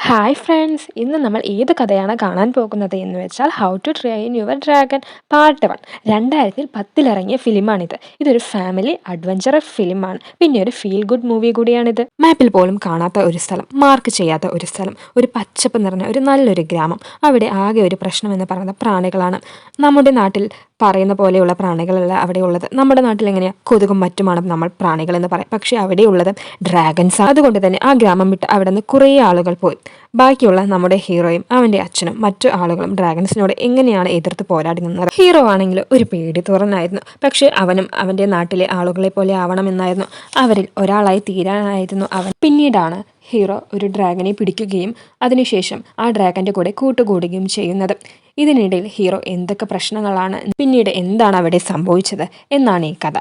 Hi friends, ഇന്ന് നമ്മൾ ഏത് കഥയാണ് കാണാൻ പോകുന്നത് എന്ന് വെച്ചാൽ how to train your dragon part 1. 2010 ഇറങ്ങിയ ഫിലിമാണിത്. ഇതൊരു ഫാമിലി അഡ്വഞ്ചർ ഫിലിമാണ്. പിന്നെ ഒരു ഫീൽ ഗുഡ് മൂവി കൂടിയാണിത്. മാപ്പിൽ പോലും കാണാത്ത ഒരു സ്ഥലം, മാർക്ക് ചെയ്യാത്ത ഒരു സ്ഥലം, ഒരു പച്ചപ്പ് നിറഞ്ഞ ഒരു നല്ലൊരു ഗ്രാമം. അവിടെ ആകെ ഒരു പ്രശ്നം എന്ന് പറയുന്നത് പ്രാണികളാണ്. നമ്മുടെ നാട്ടിൽ പറയുന്ന പോലെയുള്ള പ്രാണികളല്ല അവിടെ ഉള്ളത്. നമ്മുടെ നാട്ടിൽ എങ്ങനെയാണ് കൊതുകും മറ്റുമാണ് നമ്മൾ പ്രാണികൾ എന്ന് പറയും. പക്ഷെ അവിടെയുള്ളത് ഡ്രാഗൺസ്. അതുകൊണ്ട് തന്നെ ആ ഗ്രാമം വിട്ട് അവിടെ നിന്ന് കുറേ ആളുകൾ പോയി. ബാക്കിയുള്ള നമ്മുടെ ഹീറോയും അവൻ്റെ അച്ഛനും മറ്റു ആളുകളും ഡ്രാഗൺസിനോട് എങ്ങനെയാണ് എതിർത്ത് പോരാടി നിന്നത്. ഹീറോ ആണെങ്കിൽ ഒരു പേടി തുറന്നായിരുന്നു. പക്ഷെ അവനും അവൻ്റെ നാട്ടിലെ ആളുകളെ പോലെ ആവണമെന്നായിരുന്നു. അവരിൽ ഒരാളായി തീരാനായിരുന്നു അവൻ. പിന്നീടാണ് ഹീറോ ഒരു ഡ്രാഗനെ പിടിക്കുകയും അതിനുശേഷം ആ ഡ്രാഗൻ്റെ കൂടെ കൂട്ടുകൂടുകയും ചെയ്യുന്നത്. ഇതിനിടയിൽ ഹീറോ എന്തൊക്കെ പ്രശ്നങ്ങളാണ്, പിന്നീട് എന്താണ് അവിടെ സംഭവിച്ചത് എന്നാണ് ഈ കഥ.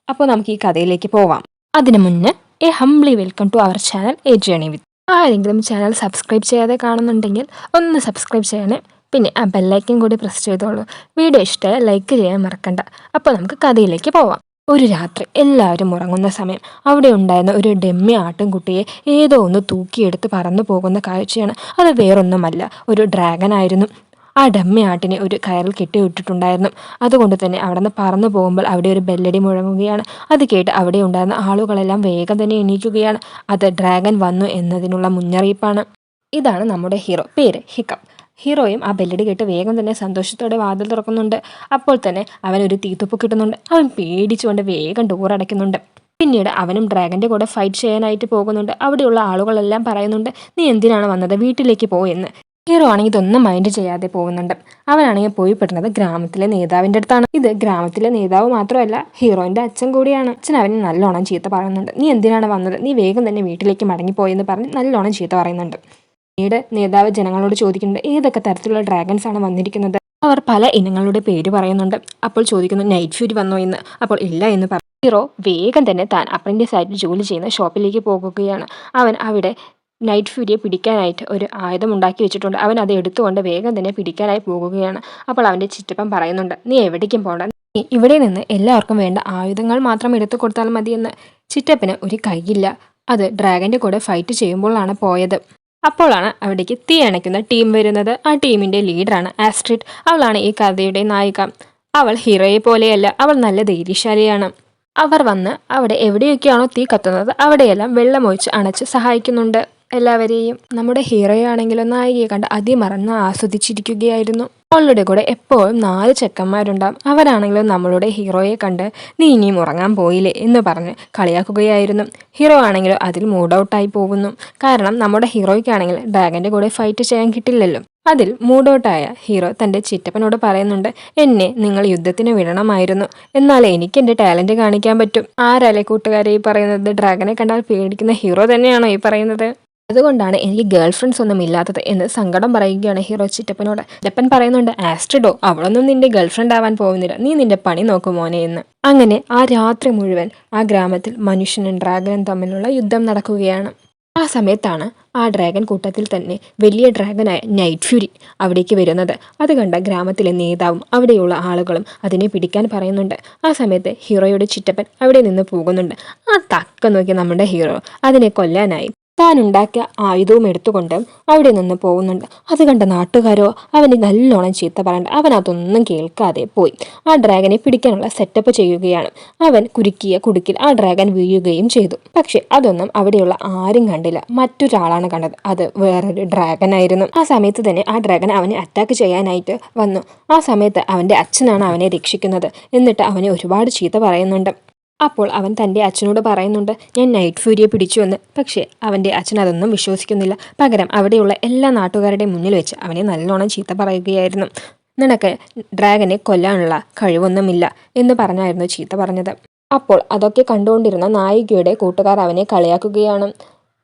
അപ്പോൾ നമുക്ക് ഈ കഥയിലേക്ക് പോവാം. അതിനു മുന്നേ humbly welcome to our channel a journey with. ആരെങ്കിലും ചാനൽ സബ്സ്ക്രൈബ് ചെയ്യാതെ കാണുന്നുണ്ടെങ്കിൽ ഒന്ന് സബ്സ്ക്രൈബ് ചെയ്യണേ. പിന്നെ ആ ബെല്ലൈക്കൻ കൂടി പ്രസ് ചെയ്തോളൂ. വീഡിയോ ഇഷ്ടമായ ലൈക്ക് ചെയ്യാൻ മറക്കണ്ട. അപ്പോൾ നമുക്ക് കഥയിലേക്ക് പോവാം. ഒരു രാത്രി എല്ലാവരും ഉറങ്ങുന്ന സമയം അവിടെ ഉണ്ടായിരുന്ന ഒരു ഡെമ്മി ആട്ടിൻകുട്ടിയെ ഏതോ ഒന്ന് തൂക്കിയെടുത്ത് പറന്നു പോകുന്ന കാഴ്ചയാണ്. അത് വേറൊന്നുമല്ല, ഒരു ഡ്രാഗൻ ആയിരുന്നു. ആ ഡമ്മി ആട്ടിനെ ഒരു കയറിൽ കെട്ടിവിട്ടിട്ടുണ്ടായിരുന്നു. അതുകൊണ്ട് തന്നെ അവിടെ നിന്ന് പറന്നു പോകുമ്പോൾ അവിടെ ഒരു ബെല്ലടി മുഴങ്ങുകയാണ്. അത് കേട്ട് അവിടെ ഉണ്ടായിരുന്ന ആളുകളെല്ലാം വേഗം തന്നെ എണീക്കുകയാണ്. അത് ഡ്രാഗൻ വന്നു എന്നതിനുള്ള മുന്നറിയിപ്പാണ്. ഇതാണ് നമ്മുടെ ഹീറോ, പേര് ഹിക്കപ്പ്. ഹീറോയും ആ ബെല്ലടി കേട്ട് വേഗം തന്നെ സന്തോഷത്തോടെ വാതിൽ തുറക്കുന്നുണ്ട്. അപ്പോൾ തന്നെ അവനൊരു തീത്തുപ്പ് കിട്ടുന്നുണ്ട്. അവൻ പേടിച്ചുകൊണ്ട് വേഗം ഡോർ അടയ്ക്കുന്നുണ്ട്. പിന്നീട് അവനും ഡ്രാഗൻ്റെ കൂടെ ഫൈറ്റ് ചെയ്യാനായിട്ട് പോകുന്നുണ്ട്. അവിടെയുള്ള ആളുകളെല്ലാം പറയുന്നുണ്ട്, നീ എന്തിനാണ് വന്നത്, വീട്ടിലേക്ക് പോയെന്ന്. ഹീറോ ആണെങ്കിൽ ഇതൊന്നും മൈൻഡ് ചെയ്യാതെ പോകുന്നുണ്ട്. അവനാണെങ്കിൽ പോയി പെടുന്നത് ഗ്രാമത്തിലെ നേതാവിൻ്റെ അടുത്താണ്. ഇത് ഗ്രാമത്തിലെ നേതാവ് മാത്രമല്ല, ഹീറോയിൻ്റെ അച്ഛൻ കൂടിയാണ്. അച്ഛൻ അവനെ നല്ലോണം ചീത്ത പറയുന്നുണ്ട്. നീ എന്തിനാണ് വന്നത്, നീ വേഗം തന്നെ വീട്ടിലേക്ക് മടങ്ങിപ്പോയെന്ന് പറഞ്ഞ് നല്ലോണം ചീത്ത പറയുന്നുണ്ട്. പിന്നീട് നേതാവ് ജനങ്ങളോട് ചോദിക്കുന്നുണ്ട്, ഏതൊക്കെ തരത്തിലുള്ള ഡ്രാഗൺസ് ആണ് വന്നിരിക്കുന്നത്. അവർ പല ഇനങ്ങളുടെ പേര് പറയുന്നുണ്ട്. അപ്പോൾ ചോദിക്കുന്നു, നൈറ്റ് ഫ്യൂരി വന്നോ എന്ന്. അപ്പോൾ ഇല്ല എന്ന് പറയും. ഹീറോ വേഗം തന്നെ താൻ അപ്രന്റീസ് ആയിട്ട് ജോലി ചെയ്യുന്ന ഷോപ്പിലേക്ക് പോകുകയാണ്. അവൻ അവിടെ നൈറ്റ് ഫ്യൂരിയെ പിടിക്കാനായിട്ട് ഒരു ആയുധം ഉണ്ടാക്കി വെച്ചിട്ടുണ്ട്. അവൻ അത് എടുത്തുകൊണ്ട് വേഗം തന്നെ പിടിക്കാനായി പോകുകയാണ്. അപ്പോൾ അവൻ്റെ ചിറ്റപ്പൻ പറയുന്നുണ്ട്, നീ എവിടേക്കും പോകണ്ട, നീ ഇവിടെ നിന്ന് എല്ലാവർക്കും വേണ്ട ആയുധങ്ങൾ മാത്രം എടുത്തു കൊടുത്താൽ മതിയെന്ന്. ചിറ്റപ്പന് ഒരു കൈയില്ല. അത് ഡ്രാഗൻ്റെ കൂടെ ഫൈറ്റ് ചെയ്യുമ്പോഴാണ് പോയത്. അപ്പോഴാണ് അവിടേക്ക് തീ അണയ്ക്കുന്ന ടീം വരുന്നത്. ആ ടീമിൻ്റെ ലീഡറാണ് ആസ്ട്രിഡ്. അവളാണ് ഈ കഥയുടെ നായിക. അവൾ ഹീറോയെ പോലെയല്ല, അവൾ നല്ല ധൈര്യശാലിയാണ്. അവർ വന്ന് അവിടെ എവിടെയൊക്കെയാണോ തീ കത്തുന്നത് അവിടെയെല്ലാം വെള്ളമൊഴിച്ച് അണച്ച് സഹായിക്കുന്നുണ്ട് എല്ലാവരെയും. നമ്മുടെ ഹീറോയെ ആണെങ്കിലോ നായികയെ കണ്ട് അതിമറന്ന് ആസ്വദിച്ചിരിക്കുകയായിരുന്നു. അവളുടെ കൂടെ എപ്പോഴും 4 ചെക്കന്മാരുണ്ടാവും. അവരാണെങ്കിലും നമ്മളുടെ ഹീറോയെ കണ്ട് നീ ഇനിയും ഉറങ്ങാൻ പോയില്ലേ എന്ന് പറഞ്ഞ് കളിയാക്കുകയായിരുന്നു. ഹീറോ ആണെങ്കിലും അതിൽ മൂഡ് ഔട്ടായി പോകുന്നു. കാരണം നമ്മുടെ ഹീറോയ്ക്കാണെങ്കിൽ ഡ്രാഗൻ്റെ കൂടെ ഫൈറ്റ് ചെയ്യാൻ കിട്ടില്ലല്ലോ. അതിൽ മൂഡ് ഔട്ടായ ഹീറോ തൻ്റെ ചിറ്റപ്പനോട് പറയുന്നുണ്ട്, എന്നെ നിങ്ങൾ യുദ്ധത്തിന് വിടണമായിരുന്നു, എന്നാലേ എനിക്ക് എൻ്റെ ടാലൻറ്റ് കാണിക്കാൻ പറ്റും. ആരല്ലേ കൂട്ടുകാരെ ഈ പറയുന്നത്, ഡ്രാഗനെ കണ്ടാൽ പേടിക്കുന്ന ഹീറോ തന്നെയാണോ ഈ പറയുന്നത്? അതുകൊണ്ടാണ് എനിക്ക് ഗേൾ ഫ്രണ്ട്സ് ഒന്നും ഇല്ലാത്തത് എന്ന് സങ്കടം പറയുകയാണ് ഹീറോ ചിറ്റപ്പനോട്. ചിറ്റപ്പൻ പറയുന്നുണ്ട്, ആസ്ട്രിഡോ അവളൊന്നും നിന്റെ ഗേൾ ഫ്രണ്ട് ആവാൻ പോകുന്നില്ല, നീ നിന്റെ പണി നോക്കും മോനെ എന്ന്. അങ്ങനെ ആ രാത്രി മുഴുവൻ ആ ഗ്രാമത്തിൽ മനുഷ്യനും ഡ്രാഗനും തമ്മിലുള്ള യുദ്ധം നടക്കുകയാണ്. ആ സമയത്താണ് ആ ഡ്രാഗൻ കൂട്ടത്തിൽ തന്നെ വലിയ ഡ്രാഗനായ നൈറ്റ് ഫ്യൂരി അവിടേക്ക് വരുന്നത്. അത് കണ്ട ഗ്രാമത്തിലെ നേതാവും അവിടെയുള്ള ആളുകളും അതിനെ പിടിക്കാൻ പറയുന്നുണ്ട്. ആ സമയത്ത് ഹീറോയുടെ ചിറ്റപ്പൻ അവിടെ നിന്ന് പോകുന്നുണ്ട്. ആ തക്ക നോക്കി നമ്മുടെ ഹീറോ അതിനെ കൊല്ലാനായി താൻ ഉണ്ടാക്കിയ ആയുധവും എടുത്തുകൊണ്ട് അവിടെ നിന്ന് പോകുന്നുണ്ട്. അത് കണ്ട നാട്ടുകാരോ അവന് നല്ലോണം ചീത്ത പറയണ്ട. അവൻ അതൊന്നും കേൾക്കാതെ പോയി ആ ഡ്രാഗനെ പിടിക്കാനുള്ള സെറ്റപ്പ് ചെയ്യുകയാണ്. അവൻ കുരുക്കിയ കുടുക്കിൽ ആ ഡ്രാഗൻ വീഴുകയും ചെയ്തു. പക്ഷെ അതൊന്നും അവിടെയുള്ള ആരും കണ്ടില്ല. മറ്റൊരാളാണ് കണ്ടത്. അത് വേറൊരു ഡ്രാഗൻ ആയിരുന്നു. ആ സമയത്ത് തന്നെ ആ ഡ്രാഗൻ അവനെ അറ്റാക്ക് ചെയ്യാനായിട്ട് വന്നു. ആ സമയത്ത് അവൻ്റെ അച്ഛനാണ് അവനെ രക്ഷിക്കുന്നത്. എന്നിട്ട് അവനെ ഒരുപാട് ചീത്ത പറയുന്നുണ്ട്. അപ്പോൾ അവൻ തൻ്റെ അച്ഛനോട് പറയുന്നുണ്ട്, ഞാൻ നൈറ്റ് ഫ്യൂരിയെ പിടിച്ചുവെന്ന്. പക്ഷേ അവൻ്റെ അച്ഛൻ അതൊന്നും വിശ്വസിക്കുന്നില്ല. പകരം അവിടെയുള്ള എല്ലാ നാട്ടുകാരുടെയും മുന്നിൽ വെച്ച് അവനെ നല്ലോണം ചീത്ത പറയുകയായിരുന്നു. നിനക്ക് ഡ്രാഗനെ കൊല്ലാനുള്ള കഴിവൊന്നുമില്ല എന്ന് പറഞ്ഞായിരുന്നു ചീത്ത പറഞ്ഞത്. അപ്പോൾ അതൊക്കെ കണ്ടുകൊണ്ടിരുന്ന നായികയുടെ കൂട്ടുകാർ അവനെ കളിയാക്കുകയാണ്.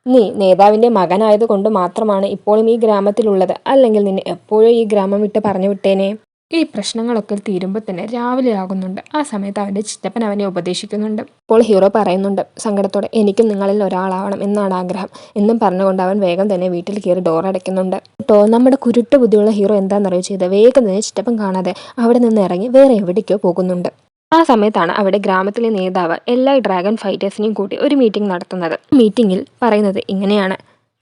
നീ നേതാവിൻ്റെ മകനായതുകൊണ്ട് മാത്രമാണ് ഇപ്പോഴും ഈ ഗ്രാമത്തിലുള്ളത്, അല്ലെങ്കിൽ നിന്നെ എപ്പോഴും ഈ ഗ്രാമം വിട്ട് പറഞ്ഞു വിട്ടേനെ. ഈ പ്രശ്നങ്ങളൊക്കെ തീരുമ്പോൾ തന്നെ രാവിലെ ആകുന്നുണ്ട്. ആ സമയത്ത് അവൻ്റെ ചിറ്റപ്പൻ അവനെ ഉപദേശിക്കുന്നുണ്ട്. അപ്പോൾ ഹീറോ പറയുന്നുണ്ട് സങ്കടത്തോടെ, എനിക്കും നിങ്ങളിൽ ഒരാളാവണം എന്നാണ് ആഗ്രഹം എന്നും പറഞ്ഞുകൊണ്ട് അവൻ വേഗം തന്നെ വീട്ടിൽ കയറി ഡോർ അടയ്ക്കുന്നുണ്ട്. കേട്ടോ, നമ്മുടെ കുരുട്ട് ബുദ്ധിയുള്ള ഹീറോ എന്താണെന്നറിയോ ചെയ്ത്, വേഗം തന്നെ ചിറ്റപ്പൻ കാണാതെ അവിടെ നിന്ന് ഇറങ്ങി വേറെ എവിടേക്കോ പോകുന്നുണ്ട്. ആ സമയത്താണ് അവിടെ ഗ്രാമത്തിലെ നേതാവ് എല്ലാ ഡ്രാഗൺ ഫൈറ്റേഴ്സിനെയും കൂട്ടി ഒരു മീറ്റിംഗ് നടത്തുന്നത്. മീറ്റിംഗിൽ പറയുന്നത് ഇങ്ങനെയാണ്,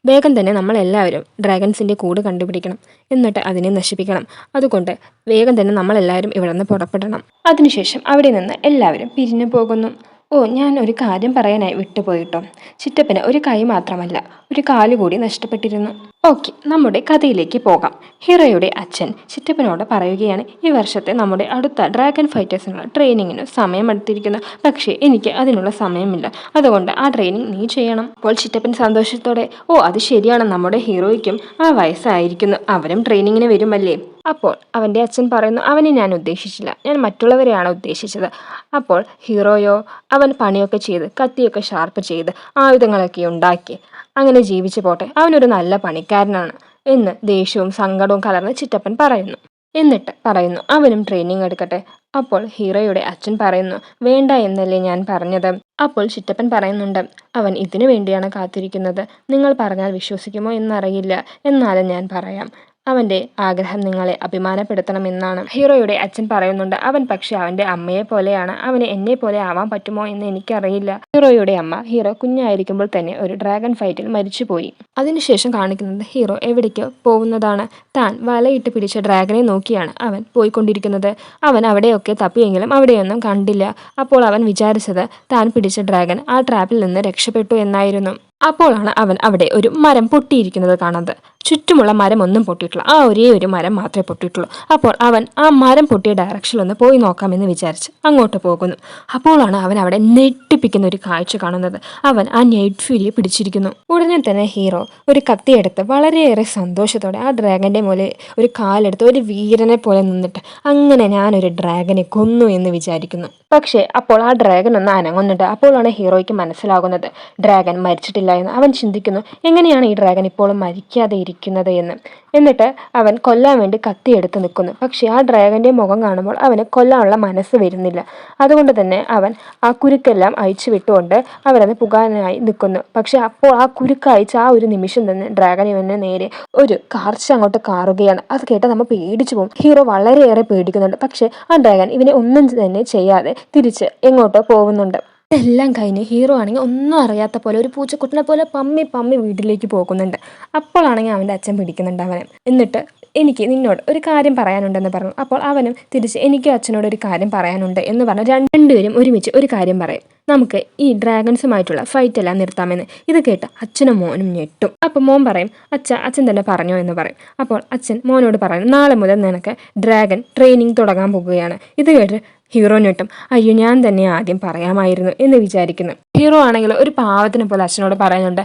വേഗം തന്നെ നമ്മളെല്ലാവരും ഡ്രാഗൺസിൻ്റെ കൂട് കണ്ടുപിടിക്കണം. എന്നിട്ട് അതിനെ നശിപ്പിക്കണം. അതുകൊണ്ട് വേഗം തന്നെ നമ്മളെല്ലാവരും ഇവിടെ നിന്ന് പുറപ്പെടണം. അതിനുശേഷം അവിടെ നിന്ന് എല്ലാവരും പിരിഞ്ഞു പോകുന്നു. ഓ, ഞാൻ ഒരു കാര്യം പറയാനായി വിട്ടുപോയിട്ടോ. ചിറ്റപ്പന് ഒരു കൈ മാത്രമല്ല, ഒരു കാല് കൂടി നഷ്ടപ്പെട്ടിരുന്നു. ഓക്കെ, നമ്മുടെ കഥയിലേക്ക് പോകാം. ഹീറോയുടെ അച്ഛൻ ചിറ്റപ്പനോട് പറയുകയാണ്, ഈ വർഷത്തെ നമ്മുടെ അടുത്ത ഡ്രാഗൺ ഫൈറ്റേഴ്സിനുള്ള ട്രെയിനിങ്ങിന് സമയമെടുത്തിരിക്കുന്നു. പക്ഷേ എനിക്ക് അതിനുള്ള സമയമില്ല. അതുകൊണ്ട് ആ ട്രെയിനിങ് നീ ചെയ്യണം. അപ്പോൾ ചിറ്റപ്പൻ സന്തോഷത്തോടെ, ഓ അത് ശരിയാണ്, നമ്മുടെ ഹീറോയ്ക്കും ആ വയസ്സായിരിക്കുന്നു, അവരും ട്രെയിനിങ്ങിന് വരുമല്ലേ. അപ്പോൾ അവൻ്റെ അച്ഛൻ പറയുന്നു, അവനെ ഞാൻ ഉദ്ദേശിച്ചില്ല, ഞാൻ മറ്റുള്ളവരെയാണ് ഉദ്ദേശിച്ചത്. അപ്പോൾ ഹീറോയോ, അവൻ പണിയൊക്കെ ചെയ്ത് കത്തിയൊക്കെ ഷാർപ്പ് ചെയ്ത് ആയുധങ്ങളൊക്കെ ഉണ്ടാക്കി അങ്ങനെ ജീവിച്ചു പോട്ടെ, അവനൊരു നല്ല പണിക്കാരനാണ് എന്ന് ദേഷ്യവും സങ്കടവും കലർന്ന് ചിറ്റപ്പൻ പറയുന്നു. എന്നിട്ട് പറയുന്നു, അവനും ട്രെയിനിങ് എടുക്കട്ടെ. അപ്പോൾ ഹീറോയുടെ അച്ഛൻ പറയുന്നു, വേണ്ട എന്നല്ലേ ഞാൻ പറഞ്ഞത്. അപ്പോൾ ചിറ്റപ്പൻ പറയുന്നുണ്ട്, അവൻ ഇതിനു വേണ്ടിയാണ് കാത്തിരിക്കുന്നത്. നിങ്ങൾ പറഞ്ഞാൽ വിശ്വസിക്കുമോ എന്നറിയില്ല, എന്നാലും ഞാൻ പറയാം. അവൻ്റെ ആഗ്രഹം നിങ്ങളെ അഭിമാനപ്പെടുത്തണമെന്നാണ്. ഹീറോയുടെ അച്ഛൻ പറയുന്നുണ്ട്, അവൻ പക്ഷെ അവൻ്റെ അമ്മയെ പോലെയാണ്, അവന് എന്നെ പോലെ ആവാൻ പറ്റുമോ എന്ന് എനിക്കറിയില്ല. ഹീറോയുടെ അമ്മ ഹീറോ കുഞ്ഞായിരിക്കുമ്പോൾ തന്നെ ഒരു ഡ്രാഗൺ ഫൈറ്റിൽ മരിച്ചുപോയി. അതിനുശേഷം കാണിക്കുന്നത് ഹീറോ എവിടേക്കോ പോകുന്നതാണ്. താൻ വലയിട്ട് പിടിച്ച ഡ്രാഗനെ നോക്കിയാണ് അവൻ പോയിക്കൊണ്ടിരിക്കുന്നത്. അവൻ അവിടെയൊക്കെ തപ്പിയെങ്കിലും അവിടെയൊന്നും കണ്ടില്ല. അപ്പോൾ അവൻ വിചാരിച്ചത് താൻ പിടിച്ച ഡ്രാഗൻ ആ ട്രാപ്പിൽ നിന്ന് രക്ഷപ്പെട്ടു എന്നായിരുന്നു. അപ്പോഴാണ് അവൻ അവിടെ ഒരു മരം പൊട്ടിയിരിക്കുന്നത് കാണുന്നത്. ചുറ്റുമുള്ള മരം ഒന്നും പൊട്ടിയിട്ടില്ല, ആ ഒരേ ഒരു മരം മാത്രമേ പൊട്ടിയിട്ടുള്ളൂ. അപ്പോൾ അവൻ ആ മരം പൊട്ടിയ ഡയറക്ഷനിൽ ഒന്ന് പോയി നോക്കാമെന്ന് വിചാരിച്ച് അങ്ങോട്ട് പോകുന്നു. അപ്പോഴാണ് അവൻ അവിടെ ഞെട്ടിപ്പിക്കുന്ന ഒരു കാഴ്ച കാണുന്നത്. അവൻ ആ നൈറ്റ് ഫ്യൂരിയെ പിടിച്ചിരിക്കുന്നു. ഉടനെ തന്നെ ഹീറോ ഒരു കത്തിയെടുത്ത് വളരെയേറെ സന്തോഷത്തോടെ ആ ഡ്രാഗൻ്റെ മുകളിൽ ഒരു കാലെടുത്ത് ഒരു വീരനെ പോലെ നിന്നിട്ട്, അങ്ങനെ ഞാനൊരു ഡ്രാഗനെ കൊന്നു എന്ന് വിചാരിക്കുന്നു. പക്ഷേ അപ്പോൾ ആ ഡ്രാഗൻ ഒന്ന് അനങ്ങുന്നുണ്ട്. അപ്പോഴാണ് ഹീറോയ്ക്ക് മനസ്സിലാകുന്നത് ഡ്രാഗൻ മരിച്ചിട്ടില്ല എന്ന്. അവൻ ചിന്തിക്കുന്നു, എങ്ങനെയാണ് ഈ ഡ്രാഗൻ ഇപ്പോഴും മരിക്കാതെ ഇരിക്കുന്നത് എന്ന്. എന്നിട്ട് അവൻ കൊല്ലാൻ വേണ്ടി കത്തിയെടുത്ത് നിൽക്കുന്നു. പക്ഷേ ആ ഡ്രാഗൻ്റെ മുഖം കാണുമ്പോൾ അവന് കൊല്ലാനുള്ള മനസ്സ് വരുന്നില്ല. അതുകൊണ്ട് തന്നെ അവൻ ആ കുരുക്കെല്ലാം അയച്ചു വിട്ടുകൊണ്ട് അവരത് പുകാനായി നിൽക്കുന്നു. പക്ഷെ അപ്പോൾ ആ കുരുക്ക് അയച്ച ആ ഒരു നിമിഷം തന്നെ ഡ്രാഗൻ ഇവന് നേരെ ഒരു കാർച്ച അങ്ങോട്ട് കാറുകയാണ്. അത് കേട്ട് നമ്മൾ പേടിച്ചു പോകും. ഹീറോ വളരെയേറെ പേടിക്കുന്നുണ്ട്. പക്ഷെ ആ ഡ്രാഗൻ ഇവനെ ഒന്നും തന്നെ ചെയ്യാതെ തിരിച്ച് എങ്ങോട്ടോ പോകുന്നുണ്ട്. ഇതെല്ലാം കഴിഞ്ഞ് ഹീറോ ആണെങ്കിൽ ഒന്നും അറിയാത്ത പോലെ ഒരു പൂച്ചക്കുട്ടനെ പോലെ പമ്മി പമ്മി വീട്ടിലേക്ക് പോകുന്നുണ്ട്. അപ്പോഴാണെങ്കിൽ അവൻ്റെ അച്ഛൻ പിടിക്കുന്നുണ്ട് അവനെ. എന്നിട്ട് എനിക്ക് നിന്നോട് ഒരു കാര്യം പറയാനുണ്ടെന്ന് പറഞ്ഞു. അപ്പോൾ അവനും തിരിച്ച് എനിക്ക് അച്ഛനോട് ഒരു കാര്യം പറയാനുണ്ട് എന്ന് പറഞ്ഞ് രണ്ടുപേരും ഒരുമിച്ച് ഒരു കാര്യം പറയും, നമുക്ക് ഈ ഡ്രാഗൺസുമായിട്ടുള്ള ഫൈറ്റ് എല്ലാം നിർത്താമെന്ന്. ഇത് കേട്ട് അച്ഛനും മോനും ഞെട്ടും. അപ്പോൾ മോൻ പറയും, അച്ഛൻ തന്നെ പറഞ്ഞോ എന്ന് പറയും. അപ്പോൾ അച്ഛൻ മോനോട് പറയും, നാളെ മുതൽ നിനക്ക് ഡ്രാഗൺ ട്രെയിനിങ് തുടങ്ങാൻ പോകുകയാണ്. ഇത് കേട്ട് ഹീറോ ഞെട്ടും. അയ്യോ, ഞാൻ തന്നെ ആദ്യം പറയാമായിരുന്നു എന്ന് വിചാരിക്കുന്നു. ഹീറോ ആണെങ്കിൽ ഒരു പാവത്തിനെ പോലെ അച്ഛനോട് പറയുന്നുണ്ട്,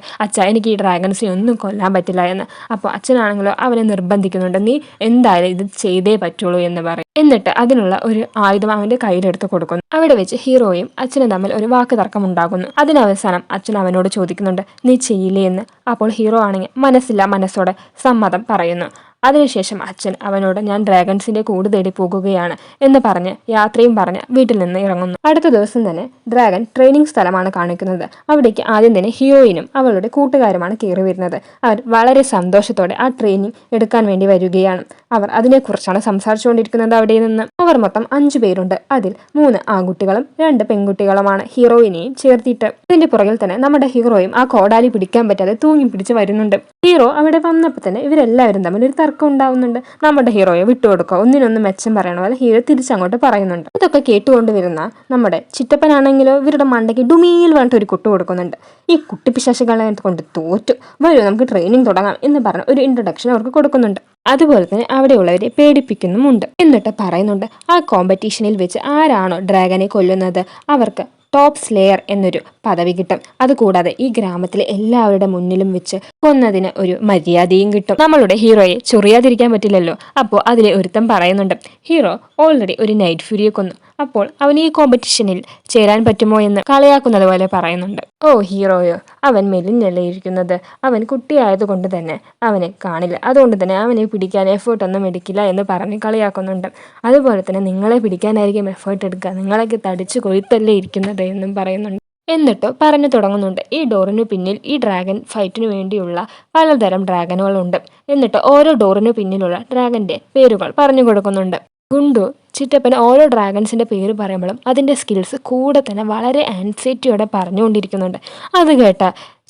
എനിക്ക് ഈ ഡ്രാഗൺസിനെ ഒന്നും കൊല്ലാൻ പറ്റില്ല എന്ന്. അപ്പോൾ അച്ഛനാണെങ്കിലോ അവനെ നിർബന്ധിക്കുന്നുണ്ട്, നീ എന്തായാലും ഇത് ചെയ്തേ പറ്റുള്ളൂ എന്ന് പറയും. എന്നിട്ട് അതിനുള്ള ഒരു ആയുധം അവൻ്റെ കയ്യിലെടുത്ത് കൊടുക്കുന്നു. അവിടെ വെച്ച് ഹീറോയും അച്ഛനും തമ്മിൽ ഒരു വാക്ക് തർക്കം ഉണ്ടാകുന്നു. അതിനവസാനം അച്ഛൻ അവനോട് ചോദിക്കുന്നുണ്ട്, നീ ചെയ്യില്ലേ എന്ന്. അപ്പോൾ ഹീറോ ആണെങ്കിൽ മനസ്സില്ല മനസ്സോടെ സമ്മതം പറയുന്നു. അതിനുശേഷം അച്ഛൻ അവനോട്, ഞാൻ ഡ്രാഗൺസിന്റെ കൂട് തേടി പോകുകയാണ് എന്ന് പറഞ്ഞ് യാത്രയും പറഞ്ഞ് വീട്ടിൽ നിന്ന് ഇറങ്ങുന്നു. അടുത്ത ദിവസം തന്നെ ഡ്രാഗൺ ട്രെയിനിങ് സ്ഥലമാണ് കാണിക്കുന്നത്. അവിടേക്ക് ആദ്യം തന്നെ ഹീറോയിനും അവളുടെ കൂട്ടുകാരുമാണ് കയറി വരുന്നത്. അവർ വളരെ സന്തോഷത്തോടെ ആ ട്രെയിനിങ് എടുക്കാൻ വേണ്ടി വരികയാണ്. അവർ അതിനെക്കുറിച്ചാണ് സംസാരിച്ചുകൊണ്ടിരിക്കുന്നത്. അവിടെ നിന്ന് അവർ മൊത്തം 5 പേരുണ്ട്. അതിൽ 3 ആൺകുട്ടികളും 2 പെൺകുട്ടികളുമാണ് ഹീറോയിനെയും ചേർത്തിട്ട്. ഇതിന്റെ പുറകിൽ തന്നെ നമ്മുടെ ഹീറോയും ആ കോടാലി പിടിക്കാൻ പറ്റാതെ തൂങ്ങി പിടിച്ച് വരുന്നുണ്ട്. ഹീറോ അവിടെ വന്നപ്പോൾ തന്നെ ഇവരെല്ലാവരും തമ്മിൽ ഒരു തർക്കം ഉണ്ടാവുന്നുണ്ട്. നമ്മുടെ ഹീറോയെ വിട്ടുകൊടുക്കുക, ഒന്നിനൊന്നും മെച്ചം പറയണ പോലെ ഹീറോ തിരിച്ചങ്ങോട്ട് പറയുന്നുണ്ട്. ഇതൊക്കെ കേട്ടുകൊണ്ടുവരുന്ന നമ്മുടെ ചിറ്റപ്പനാണെങ്കിലോ ഇവരുടെ മണ്ടയ്ക്ക് ഡുമീൽ പറഞ്ഞിട്ട് ഒരു കുട്ടു കൊടുക്കുന്നുണ്ട്. ഈ കുട്ടിപ്പിശാശികളെ കൊണ്ട് തോറ്റു, വരൂ നമുക്ക് ട്രെയിനിങ് തുടങ്ങാം എന്ന് പറഞ്ഞ് ഒരു ഇൻട്രൊഡക്ഷൻ അവർക്ക് കൊടുക്കുന്നുണ്ട്. അതുപോലെ തന്നെ അവിടെയുള്ളവരെ പേടിപ്പിക്കുന്നുമുണ്ട്. എന്നിട്ട് പറയുന്നുണ്ട്, ആ കോമ്പറ്റീഷനിൽ വെച്ച് ആരാണോ ഡ്രാഗനെ കൊല്ലുന്നത് അവർക്ക് ടോപ്പ് സ്ലെയർ എന്നൊരു പദവി കിട്ടും. അതുകൂടാതെ ഈ ഗ്രാമത്തിലെ എല്ലാവരുടെ മുന്നിലും വെച്ച് കൊന്നതിന് ഒരു മര്യാദയും കിട്ടും. നമ്മളുടെ ഹീറോയെ ചൊറിയാതിരിക്കാൻ പറ്റില്ലല്ലോ. അപ്പോൾ അതിലെ ഒരുത്തം പറയുന്നുണ്ട്, ഹീറോ ഓൾറെഡി ഒരു നൈറ്റ് ഫ്യൂരിയെ കൊന്നു, അപ്പോൾ അവൻ ഈ കോമ്പറ്റീഷനിൽ ചേരാൻ പറ്റുമോ എന്ന് കളിയാക്കുന്നത് പോലെ പറയുന്നുണ്ട്. ഓ ഹീറോയോ, അവൻ മെലിഞ്ഞല്ലേ ഇരിക്കുന്നത്, അവൻ കുട്ടിയായതുകൊണ്ട് തന്നെ അവനെ കാണില്ല, അതുകൊണ്ട് തന്നെ അവനെ പിടിക്കാൻ എഫേർട്ടൊന്നും എടുക്കില്ല എന്ന് പറഞ്ഞ് കളിയാക്കുന്നുണ്ട്. അതുപോലെ തന്നെ നിങ്ങളെ പിടിക്കാനായിരിക്കും എഫേർട്ട് എടുക്കുക, നിങ്ങളൊക്കെ തടിച്ചു കൊഴുത്തല്ലേ ഇരിക്കുന്നത് എന്നും പറയുന്നുണ്ട്. എന്നിട്ട് പറഞ്ഞു തുടങ്ങുന്നുണ്ട്, ഈ ഡോറിനു പിന്നിൽ ഈ ഡ്രാഗൺ ഫൈറ്റിനു വേണ്ടിയുള്ള പലതരം ഡ്രാഗനുകളുണ്ട്. എന്നിട്ട് ഓരോ ഡോറിനു പിന്നിലുള്ള ഡ്രാഗന്റെ പേരുകൾ പറഞ്ഞു കൊടുക്കുന്നുണ്ട്. ഗുണ്ടു ചിറ്റപ്പൻ ഓരോ ഡ്രാഗൺസിൻ്റെ പേര് പറയുമ്പോഴും അതിൻ്റെ സ്കിൽസ് കൂടെ തന്നെ വളരെ ആൻസൈറ്റിയോടെ പറഞ്ഞുകൊണ്ടിരിക്കുന്നുണ്ട്. അത് കേട്ട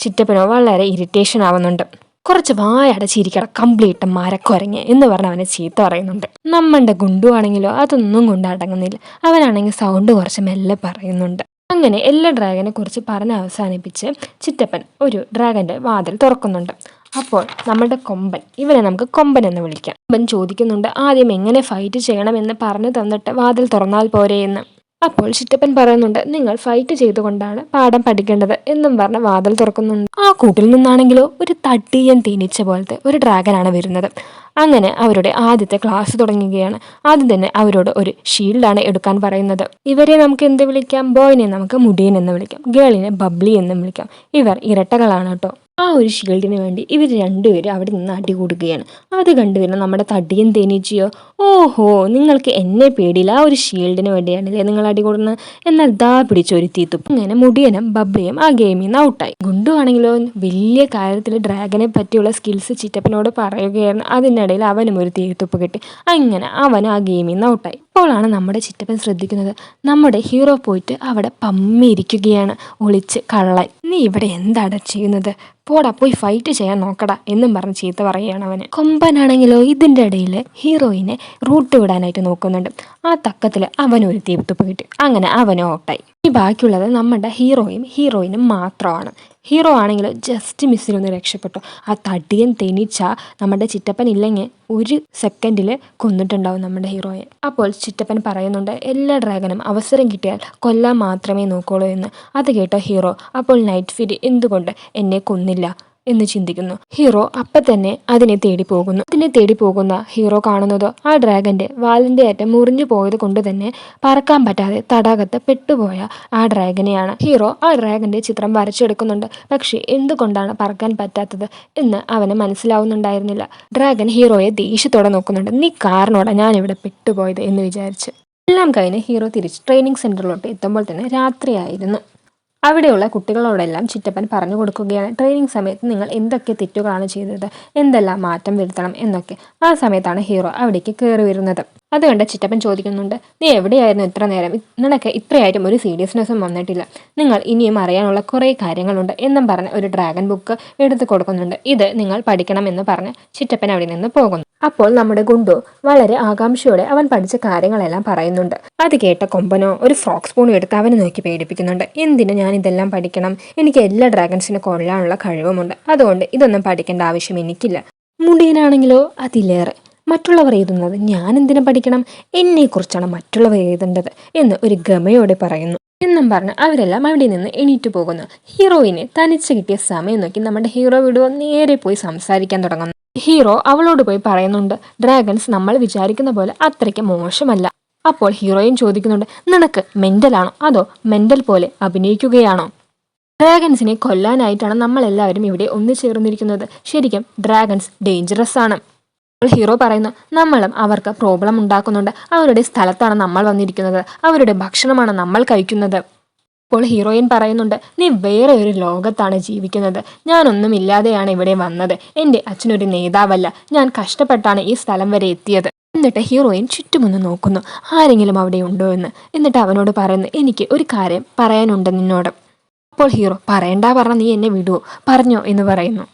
ചിറ്റപ്പനോ വളരെ ഇറിറ്റേഷൻ ആവുന്നുണ്ട്. കുറച്ച് വായടച്ചിരിക്കട കംപ്ലീറ്റ് മരക്കൊരങ്ങ് എന്ന് പറഞ്ഞ് അവനെ ചീത്ത പറയുന്നുണ്ട്. നമ്മളുടെ ഗുണ്ടു ആണെങ്കിലോ അതൊന്നും കൊണ്ട് അടങ്ങുന്നില്ല. അവനാണെങ്കിൽ സൗണ്ട് കുറച്ച് മെല്ലെ പറയുന്നുണ്ട്. അങ്ങനെ എല്ലാ ഡ്രാഗനെ കുറിച്ച് പറഞ്ഞ് അവസാനിപ്പിച്ച് ചിറ്റപ്പൻ ഒരു ഡ്രാഗന്റെ വാതിൽ തുറക്കുന്നുണ്ട്. അപ്പോൾ നമ്മുടെ കൊമ്പൻ, ഇവനെ നമുക്ക് കൊമ്പൻ എന്ന് വിളിക്കാം. കൊമ്പൻ ചോദിക്കുന്നുണ്ട് ആദ്യം എങ്ങനെ ഫൈറ്റ് ചെയ്യണമെന്ന് പറഞ്ഞു തന്നിട്ട് വാതിൽ തുറന്നാൽ പോരെ എന്ന്. അപ്പോൾ ചിറ്റപ്പൻ പറയുന്നുണ്ട് നിങ്ങൾ ഫൈറ്റ് ചെയ്തുകൊണ്ടാണ് പാഠം പഠിക്കേണ്ടത് എന്നും പറഞ്ഞ് വാതിൽ തുറക്കുന്നുണ്ട്. ആ കൂട്ടിൽ നിന്നാണെങ്കിലോ ഒരു തട്ടിയൻ തേനീച്ച പോലത്തെ ഒരു ഡ്രാഗനാണ് വരുന്നത്. അങ്ങനെ അവരുടെ ആദ്യത്തെ ക്ലാസ് തുടങ്ങുകയാണ്. ആദ്യം തന്നെ അവരോട് ഒരു ഷീൽഡാണ് എടുക്കാൻ പറയുന്നത്. ഇവരെ നമുക്ക് എന്ത് വിളിക്കാം? ബോയിനെ നമുക്ക് മുടിയൻ എന്ന് വിളിക്കാം, ഗേളിനെ ബബ്ലി എന്നും വിളിക്കാം. ഇവർ ഇരട്ടകളാണ് കേട്ടോ. ആ ഒരു ഷീൽഡിന് വേണ്ടി ഇവർ രണ്ടുപേരും അവിടെ നിന്ന് അടികൂടുകയാണ്. അത് കണ്ടുവരുന്ന നമ്മുടെ തടിയൻ തേനീച്ചയോ, ഓഹോ നിങ്ങൾക്ക് എന്നെ പേടിയില്ല, ആ ഒരു ഷീൽഡിന് വേണ്ടിയാണല്ലേ നിങ്ങൾ അടികൂടുന്നത്, എന്നാൽ ദാ പിടിച്ചൊരു തീത്തുപ്പ്. അങ്ങനെ മുടിയനും ബബ്ലിയും ആ ഗെയിമിൽ നിന്ന് ഔട്ടായി. ഗുണ്ടു ആണെങ്കിലോ വലിയ കാര്യത്തിൽ ഡ്രാഗനെ പറ്റിയുള്ള സ്കിൽസ് ചിറ്റപ്പനോട് പറയുകയായിരുന്നു. അതിനിടയിൽ അവനും ഒരു തീത്തുപ്പ് കിട്ടി. അങ്ങനെ അവൻ ആ ഗെയിമിൽ നിന്ന് ഔട്ടായി. അപ്പോഴാണ് നമ്മുടെ ചിറ്റപ്പൻ ശ്രദ്ധിക്കുന്നത് നമ്മുടെ ഹീറോ പോയിട്ട് അവിടെ പമ്മിയിരിക്കുകയാണ്, ഒളിച്ച് കള്ളൻ. നീ ഇവിടെ എന്താണ് ചെയ്യുന്നത്? പോടാ പോയി ഫൈറ്റ് ചെയ്യാൻ നോക്കടാ എന്നും പറഞ്ഞ് ചീത്ത പറയുകയാണ് അവന്. കൊമ്പനാണെങ്കിലോ ഇതിൻ്റെ ഇടയിൽ ഹീറോയിനെ റൂട്ട് വിടാനായിട്ട് നോക്കുന്നുണ്ട്. ആ തക്കത്തിൽ അവനൊരു തീർത്തുപ്പ് കിട്ടി. അങ്ങനെ അവനും ഔട്ടായി. ഈ ബാക്കിയുള്ളത് നമ്മുടെ ഹീറോയിനും മാത്രമാണ്. ഹീറോ ആണെങ്കിൽ ജസ്റ്റ് മിസ്സിലൊന്ന് രക്ഷപ്പെട്ടു. ആ തടിയൻ തേനീച്ച നമ്മുടെ ചിറ്റപ്പൻ ഇല്ലെങ്കിൽ ഒരു സെക്കൻഡിൽ കൊന്നിട്ടുണ്ടാവും നമ്മുടെ ഹീറോയെ. അപ്പോൾ ചിറ്റപ്പൻ പറയുന്നുണ്ട് എല്ലാ ഡ്രാഗനും അവസരം കിട്ടിയാൽ കൊല്ലാൻ മാത്രമേ നോക്കുള്ളൂ എന്ന്. അത് കേട്ട ഹീറോ അപ്പോൾ നൈറ്റ് ഫിറ്റ് എന്തുകൊണ്ട് എന്നെ കൊന്നില്ല എന്ന് ചിന്തിക്കുന്നു. ഹീറോ അപ്പം തന്നെ അതിനെ തേടി പോകുന്ന ഹീറോ കാണുന്നത് ആ ഡ്രാഗന്റെ വാലിന്റെ അറ്റം മുറിഞ്ഞു പോയത് കൊണ്ട് തന്നെ പറക്കാൻ പറ്റാതെ തടാകത്ത് പെട്ടുപോയ ആ ഡ്രാഗനെയാണ്. ഹീറോ ആ ഡ്രാഗന്റെ ചിത്രം വരച്ചെടുക്കുന്നുണ്ട്. പക്ഷേ എന്തുകൊണ്ടാണ് പറക്കാൻ പറ്റാത്തത് എന്ന് അവന് മനസ്സിലാവുന്നുണ്ടായിരുന്നില്ല. ഡ്രാഗൻ ഹീറോയെ ദേഷ്യത്തോടെ നോക്കുന്നുണ്ട്. നീ കാരണോടെ ഞാനിവിടെ പെട്ടുപോയത് എന്ന് വിചാരിച്ച്. എല്ലാം കഴിഞ്ഞ് ഹീറോ തിരിച്ച് ട്രെയിനിങ് സെന്ററിലോട്ട് എത്തുമ്പോൾ തന്നെ രാത്രിയായിരുന്നു. അവിടെയുള്ള കുട്ടികളോടെല്ലാം ചിറ്റപ്പൻ പറഞ്ഞു കൊടുക്കുകയാണ് ട്രെയിനിങ് സമയത്ത് നിങ്ങൾ എന്തൊക്കെ തെറ്റുകളാണ് ചെയ്തത്, എന്തെല്ലാം മാറ്റം വരുത്തണം എന്നൊക്കെ. ആ സമയത്താണ് ഹീറോ അവിടേക്ക് കയറി വരുന്നത്. അതുകൊണ്ട് ചിറ്റപ്പൻ ചോദിക്കുന്നുണ്ട് നീ എവിടെയായിരുന്നു ഇത്ര നേരം? നിനക്ക് ഇത്രയായിട്ടും ഒരു സീരിയസ്നെസ്സും വന്നിട്ടില്ല. നിങ്ങൾ ഇനിയും അറിയാനുള്ള കുറേ കാര്യങ്ങളുണ്ട് എന്നും പറഞ്ഞ് ഒരു ഡ്രാഗൺ ബുക്ക് എടുത്തു കൊടുക്കുന്നുണ്ട്. ഇത് നിങ്ങൾ പഠിക്കണമെന്ന് പറഞ്ഞ് ചിറ്റപ്പൻ അവിടെ നിന്ന് പോകുന്നു. അപ്പോൾ നമ്മുടെ ഗുണ്ടു വളരെ ആകാംക്ഷയോടെ അവൻ പഠിച്ച കാര്യങ്ങളെല്ലാം പറയുന്നുണ്ട്. അത് കേട്ട കൊമ്പനോ ഒരു ഫ്രോക്ക് സ്പൂൺ എടുത്ത് അവനെ നോക്കി പേടിപ്പിക്കുന്നുണ്ട്. എന്തിനു ഞാൻ ഇതെല്ലാം പഠിക്കണം? എനിക്ക് എല്ലാ ഡ്രാഗൺസിനെ കൊല്ലാനുള്ള കഴിവുമുണ്ട്, അതുകൊണ്ട് ഇതൊന്നും പഠിക്കേണ്ട ആവശ്യം എനിക്കില്ല. മുടിയനാണെങ്കിലോ അതിലേറെ മറ്റുള്ളവർ എഴുതുന്നത് ഞാൻ എന്തിനു പഠിക്കണം? എന്നെക്കുറിച്ചാണ് മറ്റുള്ളവർ എഴുതേണ്ടത് എന്ന് ഒരു ഗമയോടെ പറയുന്നു. എന്നും പറഞ്ഞ് അവരെല്ലാം അവിടെ നിന്ന് എണീറ്റ് പോകുന്നു. ഹീറോയിനെ തനിച്ച് കിട്ടിയ സമയം നോക്കി നമ്മുടെ ഹീറോ വിടുവോ നേരെ പോയി സംസാരിക്കാൻ തുടങ്ങുന്നു. ഹീറോ അവളോട് പോയി പറയുന്നുണ്ട് ഡ്രാഗൺസ് നമ്മൾ വിചാരിക്കുന്ന പോലെ അത്രയ്ക്ക് മോശമല്ല. അപ്പോൾ ഹീറോയിൻ ചോദിക്കുന്നുണ്ട് നിനക്ക് മെന്റലാണോ അതോ മെന്റൽ പോലെ അഭിനയിക്കുകയാണോ? ഡ്രാഗൺസിനെ കൊല്ലാനായിട്ടാണ് നമ്മളെല്ലാവരും ഇവിടെ ഒന്നുചേർന്നിരിക്കുന്നത്. ശരിക്കും ഡ്രാഗൺസ് ഡേഞ്ചറസ് ആണ്. ഹീറോ പറയുന്നു നമ്മളും അവർക്ക് പ്രോബ്ലം ഉണ്ടാക്കുന്നുണ്ട്. അവരുടെ സ്ഥലത്താണ് നമ്മൾ വന്നിരിക്കുന്നത്, അവരുടെ ഭക്ഷണമാണ് നമ്മൾ കഴിക്കുന്നത്. അപ്പോൾ ഹീറോയിൻ പറയുന്നുണ്ട് നീ വേറെ ഒരു ലോകത്താണ് ജീവിക്കുന്നത്, ഞാനൊന്നും ഇല്ലാതെയാണ് ഇവിടെ വന്നത്. എൻ്റെ അച്ഛനൊരു നേതാവല്ല, ഞാൻ കഷ്ടപ്പെട്ടാണ് ഈ സ്ഥലം വരെ എത്തിയത്. എന്നിട്ട് ഹീറോയിൻ ചുറ്റുമൊന്ന് നോക്കുന്നു ആരെങ്കിലും അവിടെ ഉണ്ടോ എന്ന്. എന്നിട്ട് അവനോട് പറയുന്നു എനിക്ക് ഒരു കാര്യം പറയാനുണ്ട് നിന്നോട്. അപ്പോൾ ഹീറോ പറയണ്ടാ പറഞ്ഞ നീ എന്നെ വിടുവോ? പറഞ്ഞോ എന്ന് പറയുന്നു.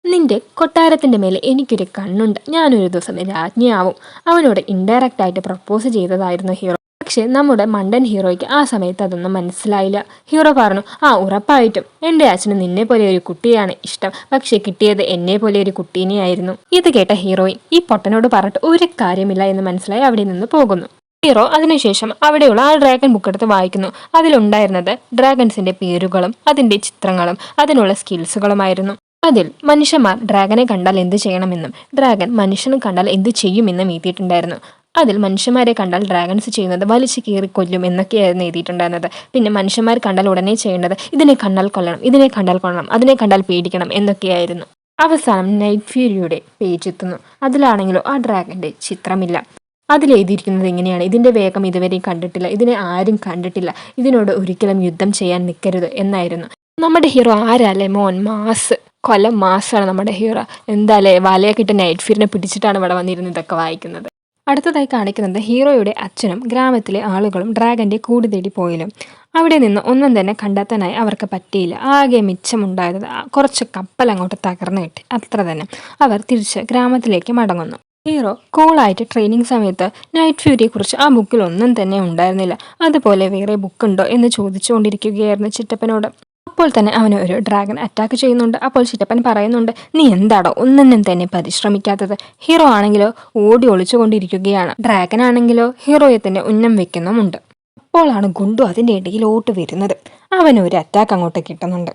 നിന്റെ കൊട്ടാരത്തിൻ്റെ മേലെ എനിക്കൊരു കണ്ണുണ്ട്, ഞാനൊരു ദിവസം രാജ്ഞിയാവും. അവനോട് ഇൻഡയറക്റ്റ് ആയിട്ട് പ്രപ്പോസ് ചെയ്തതായിരുന്നു ഹീറോ. പക്ഷെ നമ്മുടെ മണ്ടൻ ഹീറോയ്ക്ക് ആ സമയത്ത് അതൊന്നും മനസ്സിലായില്ല. ഹീറോ പറഞ്ഞു ഉറപ്പായിട്ടും എൻ്റെ അച്ഛന് നിന്നെ പോലെ ഒരു കുട്ടിയാണ് ഇഷ്ടം, പക്ഷെ കിട്ടിയത് എന്നെ പോലെ ഒരു കുട്ടീനെയായിരുന്നു. ഇത് കേട്ട ഹീറോയിൻ ഈ പൊട്ടനോട് പറഞ്ഞിട്ട് ഒരു കാര്യമില്ല എന്ന് മനസ്സിലായി അവിടെ നിന്ന് പോകുന്നു. ഹീറോ അതിനുശേഷം അവിടെയുള്ള ആ ഡ്രാഗൺ ബുക്ക് എടുത്ത് വായിക്കുന്നു. അതിലുണ്ടായിരുന്നത് ഡ്രാഗൺസിന്റെ പേരുകളും അതിന്റെ ചിത്രങ്ങളും അതിനുള്ള സ്കിൽസുകളുമായിരുന്നു. അതിൽ മനുഷ്യന്മാർ ഡ്രാഗനെ കണ്ടാൽ എന്ത് ചെയ്യണമെന്നും ഡ്രാഗൺ മനുഷ്യനെ കണ്ടാൽ എന്ത് ചെയ്യുമെന്നും എഴുതിയിട്ടുണ്ടായിരുന്നു. അതിൽ മനുഷ്യന്മാരെ കണ്ടാൽ ഡ്രാഗൺസ് ചെയ്യുന്നത് വലിച്ചു കീറി കൊല്ലും എന്നൊക്കെയായിരുന്നു എഴുതിയിട്ടുണ്ടായിരുന്നത്. പിന്നെ മനുഷ്യന്മാർ കണ്ടാൽ ഉടനെ ചെയ്യേണ്ടത് ഇതിനെ കണ്ടാൽ കൊല്ലണം, ഇതിനെ കണ്ടാൽ കൊള്ളണം, അതിനെ കണ്ടാൽ പേടിക്കണം എന്നൊക്കെയായിരുന്നു. അവസാനം നൈറ്റ് ഫ്യൂരിയുടെ പേജ് എത്തുന്നു. അതിലാണെങ്കിലോ ആ ഡ്രാഗന്റെ ചിത്രമില്ല. അതിലെഴുതിയിരിക്കുന്നത് എങ്ങനെയാണ്, ഇതിന്റെ വേഗം ഇതുവരെയും കണ്ടിട്ടില്ല, ഇതിനെ ആരും കണ്ടിട്ടില്ല, ഇതിനോട് ഒരിക്കലും യുദ്ധം ചെയ്യാൻ നിൽക്കരുത് എന്നായിരുന്നു. നമ്മുടെ ഹീറോ ആരല്ലേ മോൻ, മാസ് കൊല്ലം മാസാണ് നമ്മുടെ ഹീറോ. എന്തായാലേ വലയൊക്കെ ഇട്ട് നൈറ്റ് ഫീറിനെ പിടിച്ചിട്ടാണ് ഇവിടെ വന്നിരുന്ന് ഇതൊക്കെ വായിക്കുന്നത്. അടുത്തതായി കാണിക്കുന്നത് ഹീറോയുടെ അച്ഛനും ഗ്രാമത്തിലെ ആളുകളും ഡ്രാഗന്റെ കൂട് തേടി പോയിലും അവിടെ നിന്ന് ഒന്നും തന്നെ കണ്ടെത്താനായി അവർക്ക് പറ്റിയില്ല. ആകെ മിച്ചമുണ്ടായത് കുറച്ച് കപ്പൽ അങ്ങോട്ട് തകർന്നു കിട്ടി, അത്ര തന്നെ. അവർ തിരിച്ച് ഗ്രാമത്തിലേക്ക് മടങ്ങുന്നു. ഹീറോ കൂളായിട്ട് ട്രെയിനിങ് സമയത്ത് നൈറ്റ് ഫ്യൂരിയെ കുറിച്ച് ആ ബുക്കിൽ ഒന്നും തന്നെ ഉണ്ടായിരുന്നില്ല. അതുപോലെ വേറെ ബുക്കുണ്ടോ എന്ന് ചോദിച്ചുകൊണ്ടിരിക്കുകയായിരുന്നു ചിറ്റപ്പനോട്. അപ്പോൾ തന്നെ അവന് ഒരു ഡ്രാഗൺ അറ്റാക്ക് ചെയ്യുന്നുണ്ട്. അപ്പോൾ ചിറ്റപ്പൻ പറയുന്നുണ്ട്, നീ എന്താടോ ഒന്നിനും തന്നെ പരിശ്രമിക്കാത്തത്. ഹീറോ ആണെങ്കിലോ ഓടി ഒളിച്ചുകൊണ്ടിരിക്കുകയാണ്. ഡ്രാഗൺ ആണെങ്കിലോ ഹീറോയെ തന്നെ ഉന്നം വെക്കുന്നുമുണ്ട്. അപ്പോഴാണ് ഗുണ്ടു അതിൻ്റെ ഇടയിലോട്ട് വരുന്നത്. അവനൊരു അറ്റാക്ക് അങ്ങോട്ട് കിട്ടുന്നുണ്ട്.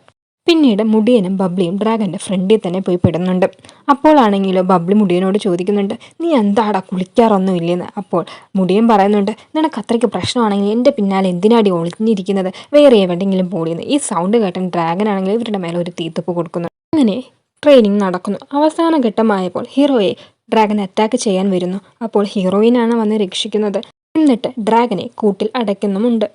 പിന്നീട് മുടിയനും ബബ്ലിയും ഡ്രാഗന്റെ ഫ്രണ്ടിൽ തന്നെ പോയി പെടുന്നുണ്ട്. അപ്പോഴാണെങ്കിലോ ബബ്ലി മുടിയനോട് ചോദിക്കുന്നുണ്ട്, നീ എന്താടാ കുളിക്കാറൊന്നുമില്ലെന്ന്. അപ്പോൾ മുടിയൻ പറയുന്നുണ്ട്, നിനക്ക് അത്രയ്ക്ക് പ്രശ്നമാണെങ്കിൽ എൻ്റെ പിന്നാലെ എന്തിനാടി ഒളിഞ്ഞിരിക്കുന്നത്, വേറെ എവിടെയെങ്കിലും പോടിയെന്ന്. ഈ സൗണ്ട് കേട്ടൻ ഡ്രാഗൻ ആണെങ്കിൽ ഇവരുടെ മേലെ ഒരു തീത്തുപ്പ് കൊടുക്കുന്നു. അങ്ങനെ ട്രെയിനിങ് നടക്കുന്നു. അവസാന ഘട്ടമായപ്പോൾ ഹീറോയെ ഡ്രാഗൻ അറ്റാക്ക് ചെയ്യാൻ വരുന്നു. അപ്പോൾ ഹീറോയിനാണ് വന്ന് രക്ഷിക്കുന്നത്. എന്നിട്ട് ഡ്രാഗനെ കൂട്ടിൽ അടയ്ക്കുന്നുമുണ്ട്.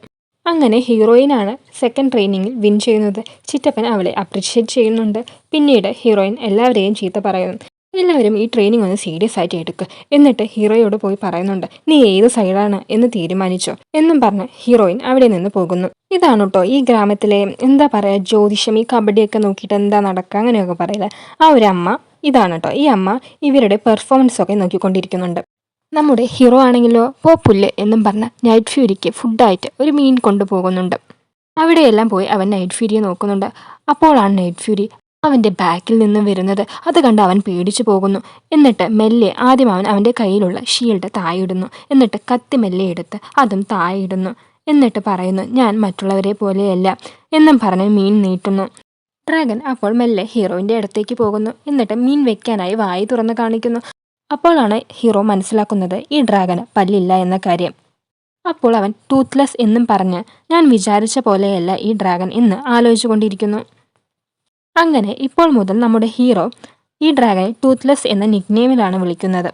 അങ്ങനെ ഹീറോയിനാണ് സെക്കൻഡ് ട്രെയിനിങ്ങിൽ വിൻ ചെയ്യുന്നത്. ചിറ്റപ്പൻ അവളെ അപ്രിഷ്യേറ്റ് ചെയ്യുന്നുണ്ട്. പിന്നീട് ഹീറോയിൻ എല്ലാവരെയും ചീത്ത പറയുന്നു. എല്ലാവരും ഈ ട്രെയിനിങ് ഒന്ന് സീരിയസ് ആയിട്ട് എടുക്കുക. എന്നിട്ട് ഹീറോയോട് പോയി പറയുന്നുണ്ട്, നീ ഏത് സൈഡാണ് എന്ന് തീരുമാനിച്ചോ എന്നും പറഞ്ഞ് ഹീറോയിൻ അവിടെ നിന്ന് പോകുന്നു. ഇതാണ് കേട്ടോ ഈ ഗ്രാമത്തിലെ എന്താ പറയുക, ജ്യോതിഷം, ഈ കബഡിയൊക്കെ നോക്കിയിട്ട് എന്താ നടക്കുക അങ്ങനെയൊക്കെ പറയില്ല, ആ ഒരു അമ്മ ഇതാണ് കേട്ടോ. ഈ അമ്മ ഇവരുടെ പെർഫോമൻസ് ഒക്കെ നോക്കിക്കൊണ്ടിരിക്കുന്നുണ്ട്. നമ്മുടെ ഹീറോ ആണെങ്കിലോ പുല്ല് എന്നും പറഞ്ഞ നൈറ്റ് ഫ്യൂരിക്ക് ഫുഡായിട്ട് ഒരു മീൻ കൊണ്ടുപോകുന്നുണ്ട്. അവിടെയെല്ലാം പോയി അവൻ നൈറ്റ് ഫ്യൂരിയെ നോക്കുന്നുണ്ട്. അപ്പോഴാണ് നൈറ്റ് ഫ്യൂരി അവൻ്റെ ബാക്കിൽ നിന്ന് വരുന്നത്. അത് കണ്ട് അവൻ പേടിച്ചു പോകുന്നു. എന്നിട്ട് മെല്ലെ ആദ്യം അവൻ അവൻ്റെ കയ്യിലുള്ള ഷീൽഡ് താഴെയിടുന്നു. എന്നിട്ട് കത്തി മെല്ലെ എടുത്ത് അതും താഴെയിടുന്നു. എന്നിട്ട് പറയുന്നു, ഞാൻ മറ്റുള്ളവരെ പോലെയല്ല എന്നും പറഞ്ഞ് മീൻ നീട്ടുന്നു. ഡ്രാഗൻ അപ്പോൾ മെല്ലെ ഹീറോയിൻ്റെ അടുത്തേക്ക് പോകുന്നു. എന്നിട്ട് മീൻ വെക്കാനായി വായി തുറന്ന് കാണിക്കുന്നു. അപ്പോഴാണ് ഹീറോ മനസ്സിലാക്കുന്നത് ഈ ഡ്രാഗന് പല്ലില്ല എന്ന കാര്യം. അപ്പോൾ അവൻ ടൂത്ത്ലെസ് എന്നും പറഞ്ഞ് ഞാൻ വിചാരിച്ച പോലെയല്ല ഈ ഡ്രാഗൻ എന്ന് ആലോചിച്ചു കൊണ്ടിരിക്കുന്നു. അങ്ങനെ ഇപ്പോൾ മുതൽ നമ്മുടെ ഹീറോ ഈ ഡ്രാഗനെ ടൂത്ത്ലെസ് എന്ന നിക്നെയിമിലാണ് വിളിക്കുന്നത്.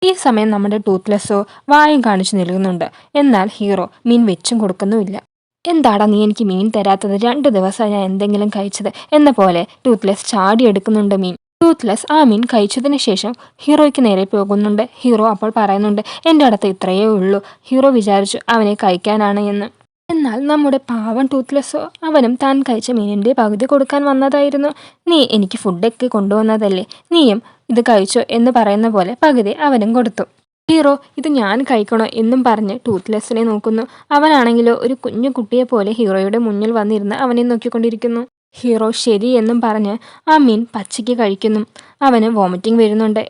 ഈ സമയം നമ്മുടെ ടൂത്ത്ലെസ്സോ വായും കാണിച്ചു നിൽക്കുന്നുണ്ട്. എന്നാൽ ഹീറോ മീൻ വെച്ചും കൊടുക്കുന്നുമില്ല. എന്താടാ നീ എനിക്ക് മീൻ തരാത്തത്, 2 ദിവസമായി ഞാൻ എന്തെങ്കിലും കഴിച്ചത് എന്ന പോലെ ടൂത്ത്ലെസ് ചാടിയെടുക്കുന്നുണ്ട് മീൻ. ടൂത്ത്ലെസ് ആ മീൻ കഴിച്ചതിന് ശേഷം ഹീറോയ്ക്ക് നേരെ പോകുന്നുണ്ട്. ഹീറോ അപ്പോൾ പറയുന്നുണ്ട്, എൻ്റെ അടുത്ത് ഇത്രയേ ഉള്ളൂ. ഹീറോ വിചാരിച്ചു അവനെ കഴിക്കാനാണ് എന്ന്. എന്നാൽ നമ്മുടെ പാവം ടൂത്ത്ലെസ്സോ അവനും താൻ കഴിച്ച മീനിൻ്റെ പകുതി കൊടുക്കാൻ വന്നതായിരുന്നു. നീ എനിക്ക് ഫുഡൊക്കെ കൊണ്ടുവന്നതല്ലേ, നീയും ഇത് കഴിച്ചോ എന്ന് പറയുന്ന പോലെ പകുതി അവനും കൊടുത്തു. ഹീറോ ഇത് ഞാൻ കഴിക്കണോ എന്നും പറഞ്ഞ് ടൂത്ത്ലെസ്സിനെ നോക്കുന്നു. അവനാണെങ്കിലോ ഒരു കുഞ്ഞു കുട്ടിയെ പോലെ ഹീറോയുടെ മുന്നിൽ വന്നിരുന്ന് അവനെ നോക്കിക്കൊണ്ടിരിക്കുന്നു. ഹീറോ ശരി എന്നും പറഞ്ഞ് ആ മീൻ പച്ചയ്ക്ക് കഴിക്കുന്നു. അവന് വോമിറ്റിംഗ് വരുന്നുണ്ട്.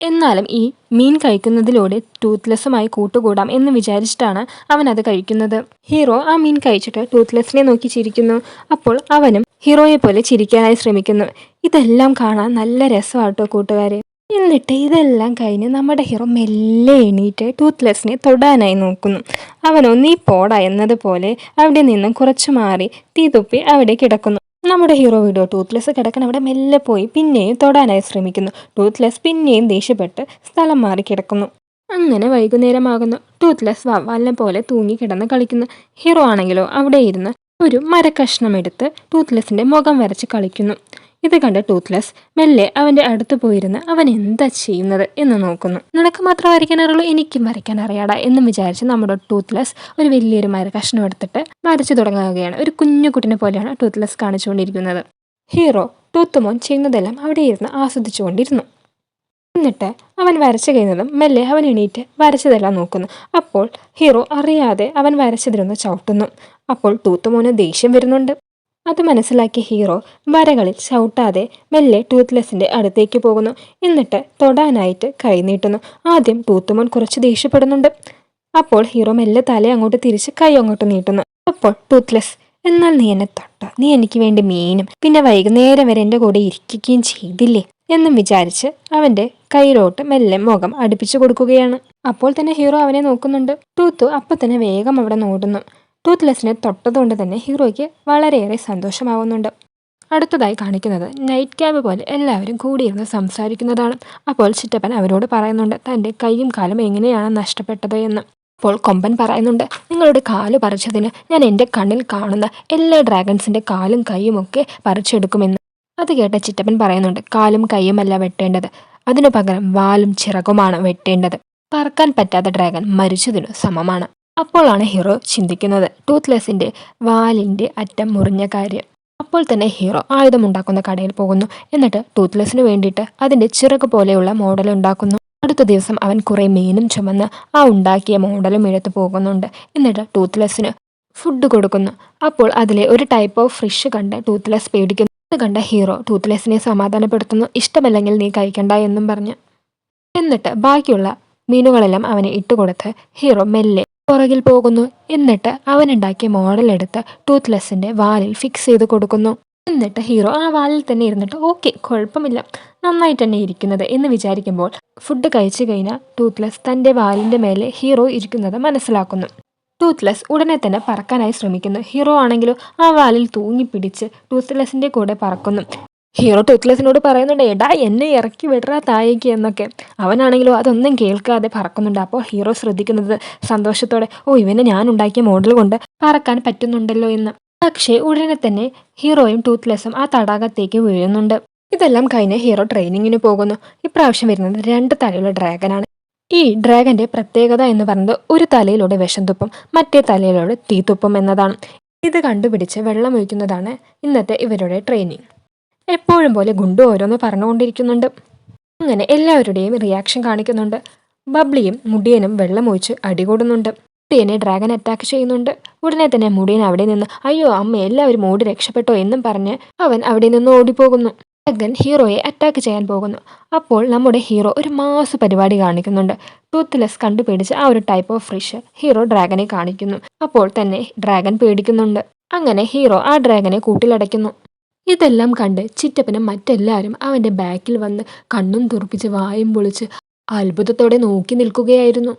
എന്നാലും ഈ മീൻ കഴിക്കുന്നതിലൂടെ ടൂത്ത്ലെസ്സുമായി കൂട്ടുകൂടാം എന്ന് വിചാരിച്ചിട്ടാണ് അവൻ അത് കഴിക്കുന്നത്. ഹീറോ ആ മീൻ കഴിച്ചിട്ട് ടൂത്ത്ലെസ്സിനെ നോക്കി ചിരിക്കുന്നു. അപ്പോൾ അവനും ഹീറോയെ പോലെ ചിരിക്കാനായി ശ്രമിക്കുന്നു. ഇതെല്ലാം കാണാൻ നല്ല രസമാട്ടോ കൂട്ടുകാരെ. എന്നിട്ട് ഇതെല്ലാം കഴിഞ്ഞ് നമ്മുടെ ഹീറോ മെല്ലെ എണീറ്റ് ടൂത്ത്ലെസ്സിനെ തൊടാനായി നോക്കുന്നു. അവനോ നീ പോടാ എന്നതുപോലെ അവിടെ നിന്നും കുറച്ചു മാറി തീ തുപ്പി അവിടെ കിടക്കുന്നു. നമ്മുടെ ഹീറോ വീഡിയോ ടൂത്ത്ലെസ് കിടക്കാൻ അവിടെ മെല്ലെ പോയി പിന്നെയും തൊടാനായി ശ്രമിക്കുന്നു. ടൂത്ത്ലെസ് പിന്നെയും ദേഷ്യപ്പെട്ട് സ്ഥലം മാറി കിടക്കുന്നു. അങ്ങനെ വൈകുന്നേരമാകുന്നു. ടൂത്ത്ലെസ് വവ്വാലിനെ പോലെ തൂങ്ങി കിടന്ന് കളിക്കുന്നു. ഹീറോ ആണെങ്കിലോ അവിടെ ഇരുന്ന് ഒരു മരക്കഷ്ണം എടുത്ത് ടൂത്ത്ലെസ്സിൻ്റെ മുഖം വരച്ച് കളിക്കുന്നു. ഇത് കണ്ട് ടൂത്ത്ലെസ് മെല്ലെ അവൻ്റെ അടുത്ത് പോയിരുന്ന് അവൻ എന്താ ചെയ്യുന്നത് എന്ന് നോക്കുന്നു. നിനക്ക് മാത്രം വരയ്ക്കാൻ അറിയുള്ളൂ, എനിക്കും വരയ്ക്കാൻ അറിയാടാ എന്നും വിചാരിച്ച് നമ്മുടെ ടൂത്ത്ലെസ് ഒരു വലിയൊരു കഷ്ണം എടുത്തിട്ട് വരച്ചു തുടങ്ങുകയാണ്. ഒരു കുഞ്ഞു കുട്ടിനെ പോലെയാണ് ടൂത്ത്ലെസ് കാണിച്ചുകൊണ്ടിരിക്കുന്നത്. ഹീറോ ടൂത്തുമോൻ ചെയ്യുന്നതെല്ലാം അവിടെ ഇരുന്ന് ആസ്വദിച്ചുകൊണ്ടിരുന്നു. എന്നിട്ട് അവൻ വരച്ചു കഴിയുന്നതും മെല്ലെ അവൻ എണീറ്റ് വരച്ചതെല്ലാം നോക്കുന്നു. അപ്പോൾ ഹീറോ അറിയാതെ അവൻ വരച്ചതിലൊന്ന് ചവിട്ടുന്നു. അപ്പോൾ ടൂത്തുമോന് ദേഷ്യം വരുന്നുണ്ട്. അത് മനസ്സിലാക്കിയ ഹീറോ വരകളിൽ ചവിട്ടാതെ മെല്ലെ ടൂത്ത്ലെസ്സിൻ്റെ അടുത്തേക്ക് പോകുന്നു. എന്നിട്ട് തൊടാനായിട്ട് കൈ നീട്ടുന്നു. ആദ്യം ടൂത്തുമോൻ കുറച്ച് ദേഷ്യപ്പെടുന്നുണ്ട്. അപ്പോൾ ഹീറോ മെല്ലെ തല അങ്ങോട്ട് തിരിച്ച് കൈ അങ്ങോട്ട് നീട്ടുന്നു. അപ്പോൾ ടൂത്ത്ലെസ്, എന്നാൽ നീ എന്നെ തൊട്ട, നീ എനിക്ക് വേണ്ടി മീനും പിന്നെ വൈകുന്നേരം വരെ എൻ്റെ കൂടെ ഇരിക്കുകയും ചെയ്തില്ലേ എന്നും വിചാരിച്ച് അവൻ്റെ കയ്യിലോട്ട് മെല്ലെ മുഖം അടുപ്പിച്ചു കൊടുക്കുകയാണ്. അപ്പോൾ തന്നെ ഹീറോ അവനെ നോക്കുന്നുണ്ട്. ടൂത്തു അപ്പം തന്നെ വേഗം അവിടെ നോടുന്നു. ടൂത്ത്ലെസ്സിനെ തൊട്ടതുകൊണ്ട് തന്നെ ഹീറോയ്ക്ക് വളരെയേറെ സന്തോഷമാവുന്നുണ്ട്. അടുത്തതായി കാണിക്കുന്നത് നൈറ്റ് ക്യാബ് പോലെ എല്ലാവരും കൂടിയിരുന്ന് സംസാരിക്കുന്നതാണ്. അപ്പോൾ ചിറ്റപ്പൻ അവരോട് പറയുന്നുണ്ട് തൻ്റെ കൈയും കാലും എങ്ങനെയാണ് നഷ്ടപ്പെട്ടത് എന്ന്. അപ്പോൾ കൊമ്പൻ പറയുന്നുണ്ട്, നിങ്ങളുടെ കാല് പറിച്ചതിന് ഞാൻ എൻ്റെ കണ്ണിൽ കാണുന്ന എല്ലാ ഡ്രാഗൺസിൻ്റെ കാലും കൈയും ഒക്കെ പറിച്ചെടുക്കുമെന്ന്. അത് കേട്ട ചിറ്റപ്പൻ പറയുന്നുണ്ട്, കാലും കൈയുമല്ല വെട്ടേണ്ടത്, അതിനു പകരം വാലും ചിറകുമാണ് വെട്ടേണ്ടത്. പറക്കാൻ പറ്റാത്ത ഡ്രാഗൺ മരിച്ചതിനു സമമാണ്. അപ്പോഴാണ് ഹീറോ ചിന്തിക്കുന്നത് ടൂത്ത്ലെസ്സിന്റെ വാലിന്റെ അറ്റം മുറിഞ്ഞ കാര്യം. അപ്പോൾ തന്നെ ഹീറോ ആയുധമുണ്ടാക്കുന്ന കടയിൽ പോകുന്നു. എന്നിട്ട് ടൂത്ത്ലെസ്സിന് വേണ്ടിയിട്ട് അതിന്റെ ചിറക് പോലെയുള്ള മോഡൽ ഉണ്ടാക്കുന്നു. അടുത്ത ദിവസം അവൻ കുറെ മീനും ചുമന്ന് ആ ഉണ്ടാക്കിയ മോഡലും എടുത്ത് പോകുന്നുണ്ട്. എന്നിട്ട് ടൂത്ത്ലെസ്സിന് ഫുഡ് കൊടുക്കുന്നു. അപ്പോൾ അതിലെ ഒരു ടൈപ്പ് ഓഫ് ഫിഷ് കണ്ട് ടൂത്ത്ലെസ് പേടിക്കുന്നു. അത് കണ്ട ഹീറോ ടൂത്ത്ലെസ്സിനെ സമാധാനപ്പെടുത്തുന്നു. ഇഷ്ടമല്ലെങ്കിൽ നീ കഴിക്കണ്ട എന്നും പറഞ്ഞ്. എന്നിട്ട് ബാക്കിയുള്ള മീനുകളെല്ലാം അവനെ ഇട്ടുകൊടുത്ത് ഹീറോ മെല്ലെ പുറകിൽ പോകുന്നു. എന്നിട്ട് അവനുണ്ടാക്കിയ മോഡൽ എടുത്ത് ടൂത്ത്ലെസ്സിന്റെ വാലിൽ ഫിക്സ് ചെയ്ത് കൊടുക്കുന്നു. എന്നിട്ട് ഹീറോ ആ വാലിൽ തന്നെ ഇരുന്നിട്ട് ഓക്കെ കുഴപ്പമില്ല, നന്നായിട്ട് തന്നെ ഇരിക്കുന്നത് എന്ന് വിചാരിക്കുമ്പോൾ ഫുഡ് കഴിച്ചു കഴിഞ്ഞാൽ ടൂത്ത്ലെസ് തൻ്റെ വാലിൻ്റെ മേലെ ഹീറോ ഇരിക്കുന്നത് മനസ്സിലാക്കുന്നു. ടൂത്ത്ലെസ് ഉടനെ തന്നെ പറക്കാനായി ശ്രമിക്കുന്നു. ഹീറോ ആണെങ്കിലോ ആ വാലിൽ തൂങ്ങിപ്പിടിച്ച് ടൂത്ത്ലെസ്സിൻ്റെ കൂടെ പറക്കുന്നു. ഹീറോ ടൂത്ത്ലെസ്സിനോട് പറയുന്നുണ്ട്, എടാ എന്നെ ഇറക്കി വിടറാ താഴേക്ക് എന്നൊക്കെ. അവനാണെങ്കിലോ അതൊന്നും കേൾക്കാതെ പറക്കുന്നുണ്ട്. അപ്പോൾ ഹീറോ ശ്രദ്ധിക്കുന്നത് സന്തോഷത്തോടെ, ഓ ഇവനെ ഞാൻ ഉണ്ടാക്കിയ മോഡൽ കൊണ്ട് പറക്കാൻ പറ്റുന്നുണ്ടല്ലോ എന്ന്. പക്ഷേ ഉടനെ തന്നെ ഹീറോയും ടൂത്ത്ലെസ്സും ആ തടാകത്തേക്ക് വീഴുന്നുണ്ട്. ഇതെല്ലാം കഴിഞ്ഞ് ഹീറോ ട്രെയിനിങ്ങിന് പോകുന്നു. ഇപ്രാവശ്യം വരുന്നത് 2 തലയുള്ള ഡ്രാഗനാണ്. ഈ ഡ്രാഗന്റെ പ്രത്യേകത എന്ന് പറയുന്നത് ഒരു തലയിലൂടെ വിഷം തുപ്പും, മറ്റേ തലയിലൂടെ തീ തുപ്പും എന്നതാണ്. ഇത് കണ്ടുപിടിച്ച് വെള്ളം ഒഴിക്കുന്നതാണ് ഇന്നത്തെ ഇവരുടെ ട്രെയിനിങ്. എപ്പോഴും പോലെ ഗുണ്ടു ഓരോന്ന് പറഞ്ഞുകൊണ്ടിരിക്കുന്നുണ്ട്. അങ്ങനെ എല്ലാവരുടെയും റിയാക്ഷൻ കാണിക്കുന്നുണ്ട്. ബബ്ലിയും മുടിയനും വെള്ളം ഒഴിച്ച് അടികൂടുന്നുണ്ട്. മുടിയനെ ഡ്രാഗൻ അറ്റാക്ക് ചെയ്യുന്നുണ്ട്. ഉടനെ തന്നെ മുടിയൻ അവിടെ നിന്ന് അയ്യോ അമ്മ എല്ലാവരും ഓടി രക്ഷപ്പെട്ടോ എന്നും പറഞ്ഞ് അവൻ അവിടെ നിന്ന് ഓടിപ്പോകുന്നു. ഡ്രാഗൻ ഹീറോയെ അറ്റാക്ക് ചെയ്യാൻ പോകുന്നു. അപ്പോൾ നമ്മുടെ ഹീറോ ഒരു മാസ് പരിപാടി കാണിക്കുന്നുണ്ട്. ടൂത്ത്ലെസ് കണ്ടുപിടിച്ച് ആ ഒരു ടൈപ്പ് ഓഫ് ഫിഷ് ഹീറോ ഡ്രാഗനെ കാണിക്കുന്നു. അപ്പോൾ തന്നെ ഡ്രാഗൻ പേടിക്കുന്നുണ്ട്. അങ്ങനെ ഹീറോ ആ ഡ്രാഗനെ കൂട്ടിലടയ്ക്കുന്നു. ഇതെല്ലാം കണ്ട് ചിറ്റപ്പനും മറ്റെല്ലാവരും അവൻ്റെ ബാക്കിൽ വന്ന് കണ്ണും തുറപ്പിച്ച് വായും പൊളിച്ച് അത്ഭുതത്തോടെ നോക്കി നിൽക്കുകയായിരുന്നു.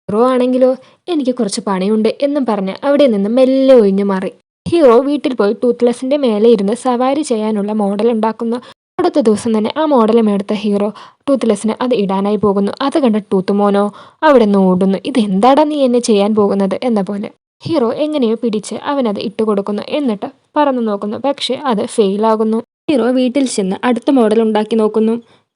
ഹീറോ ആണെങ്കിലോ എനിക്ക് കുറച്ച് പണിയുണ്ട് എന്നും പറഞ്ഞ് അവിടെ നിന്ന് മെല്ലെ ഒഴിഞ്ഞു മാറി. ഹീറോ വീട്ടിൽ പോയി ടൂത്ത്ലെസ്സിന്റെ മേലെ ഇരുന്ന് സവാരി ചെയ്യാനുള്ള മോഡൽ ഉണ്ടാക്കുന്നു. അടുത്ത ദിവസം തന്നെ ആ മോഡലും എടുത്ത ഹീറോ ടൂത്ത്ലെസ്സിന് അത് ഇടാനായി പോകുന്നു. അത് കണ്ട ടൂത്തുമോനോ അവിടെ നിന്ന് ഓടുന്നു. ഇതെന്താടാ നീ എന്നെ ചെയ്യാൻ പോകുന്നത് എന്ന പോലെ. ഹീറോ എങ്ങനെയോ പിടിച്ച് അവനത് ഇട്ടുകൊടുക്കുന്നു. എന്നിട്ട് പറന്നു നോക്കുന്നു. പക്ഷെ അത് ഫെയിലാകുന്നു. ഹീറോ വീട്ടിൽ ചെന്ന് അടുത്ത മോഡൽ ഉണ്ടാക്കി നോക്കുന്നു.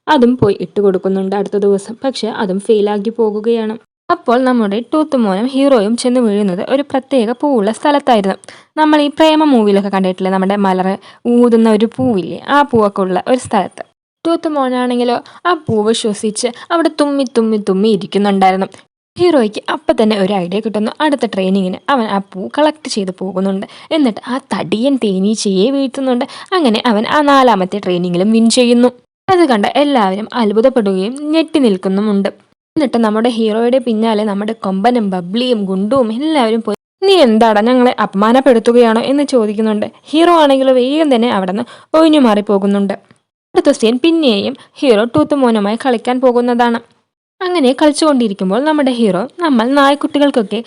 അതും പോയി ഇട്ടുകൊടുക്കുന്നുണ്ട് അടുത്ത ദിവസം. പക്ഷെ അതും ഫെയിലാക്കി പോകുകയാണ്. അപ്പോൾ നമ്മുടെ ടൂത്തുമോനും ഹീറോയും ചെന്ന് വീഴുന്നത് ഒരു പ്രത്യേക പൂവുള്ള സ്ഥലത്തായിരുന്നു. നമ്മൾ ഈ പ്രേമ മൂവിയിലൊക്കെ കണ്ടിട്ടില്ലേ, നമ്മുടെ മലർ ഊതുന്ന ഒരു പൂവില്ലേ, ആ പൂവൊക്കെ ഉള്ള ഒരു സ്ഥലത്ത്. ടൂത്തുമോനാണെങ്കിലോ ആ പൂവ് ശ്വസിച്ച് അവിടെ തുമ്മി തുമ്മി തുമ്മി ഇരിക്കുന്നുണ്ടായിരുന്നു. ഹീറോയ്ക്ക് അപ്പം തന്നെ ഒരു ഐഡിയ കിട്ടുന്നു. അടുത്ത ട്രെയിനിങ്ങിന് അവൻ ആ പൂ കളക്ട് ചെയ്ത് പോകുന്നുണ്ട്. എന്നിട്ട് ആ തടിയൻ തേനീച്ചയെ വീഴ്ത്തുന്നുണ്ട്. അങ്ങനെ അവൻ ആ 4ാമത്തെ ട്രെയിനിങ്ങിലും വിൻ ചെയ്യുന്നു. അത് കണ്ട എല്ലാവരും അത്ഭുതപ്പെടുകയും ഞെട്ടി നിൽക്കുന്നുമുണ്ട്. എന്നിട്ട് നമ്മുടെ ഹീറോയുടെ പിന്നാലെ നമ്മുടെ കൊമ്പനും ബബ്ലിയും ഗുണ്ടുവും എല്ലാവരും പോയി നീ എന്താടാ ഞങ്ങളെ അപമാനപ്പെടുത്തുകയാണോ എന്ന് ചോദിക്കുന്നുണ്ട്. ഹീറോ ആണെങ്കിലും വേഗം തന്നെ അവിടെ നിന്ന് ഒഴിഞ്ഞു മാറിപ്പോകുന്നുണ്ട്. അടുത്ത സീൻ പിന്നെയും ഹീറോ ടൂത്തുമോനുമായി കളിക്കാൻ പോകുന്നതാണ്. അങ്ങനെ കളിച്ചുകൊണ്ടിരിക്കുമ്പോൾ നമ്മുടെ ഹീറോ നമ്മൾ നായ്ക്കുട്ടികൾക്കൊക്കെ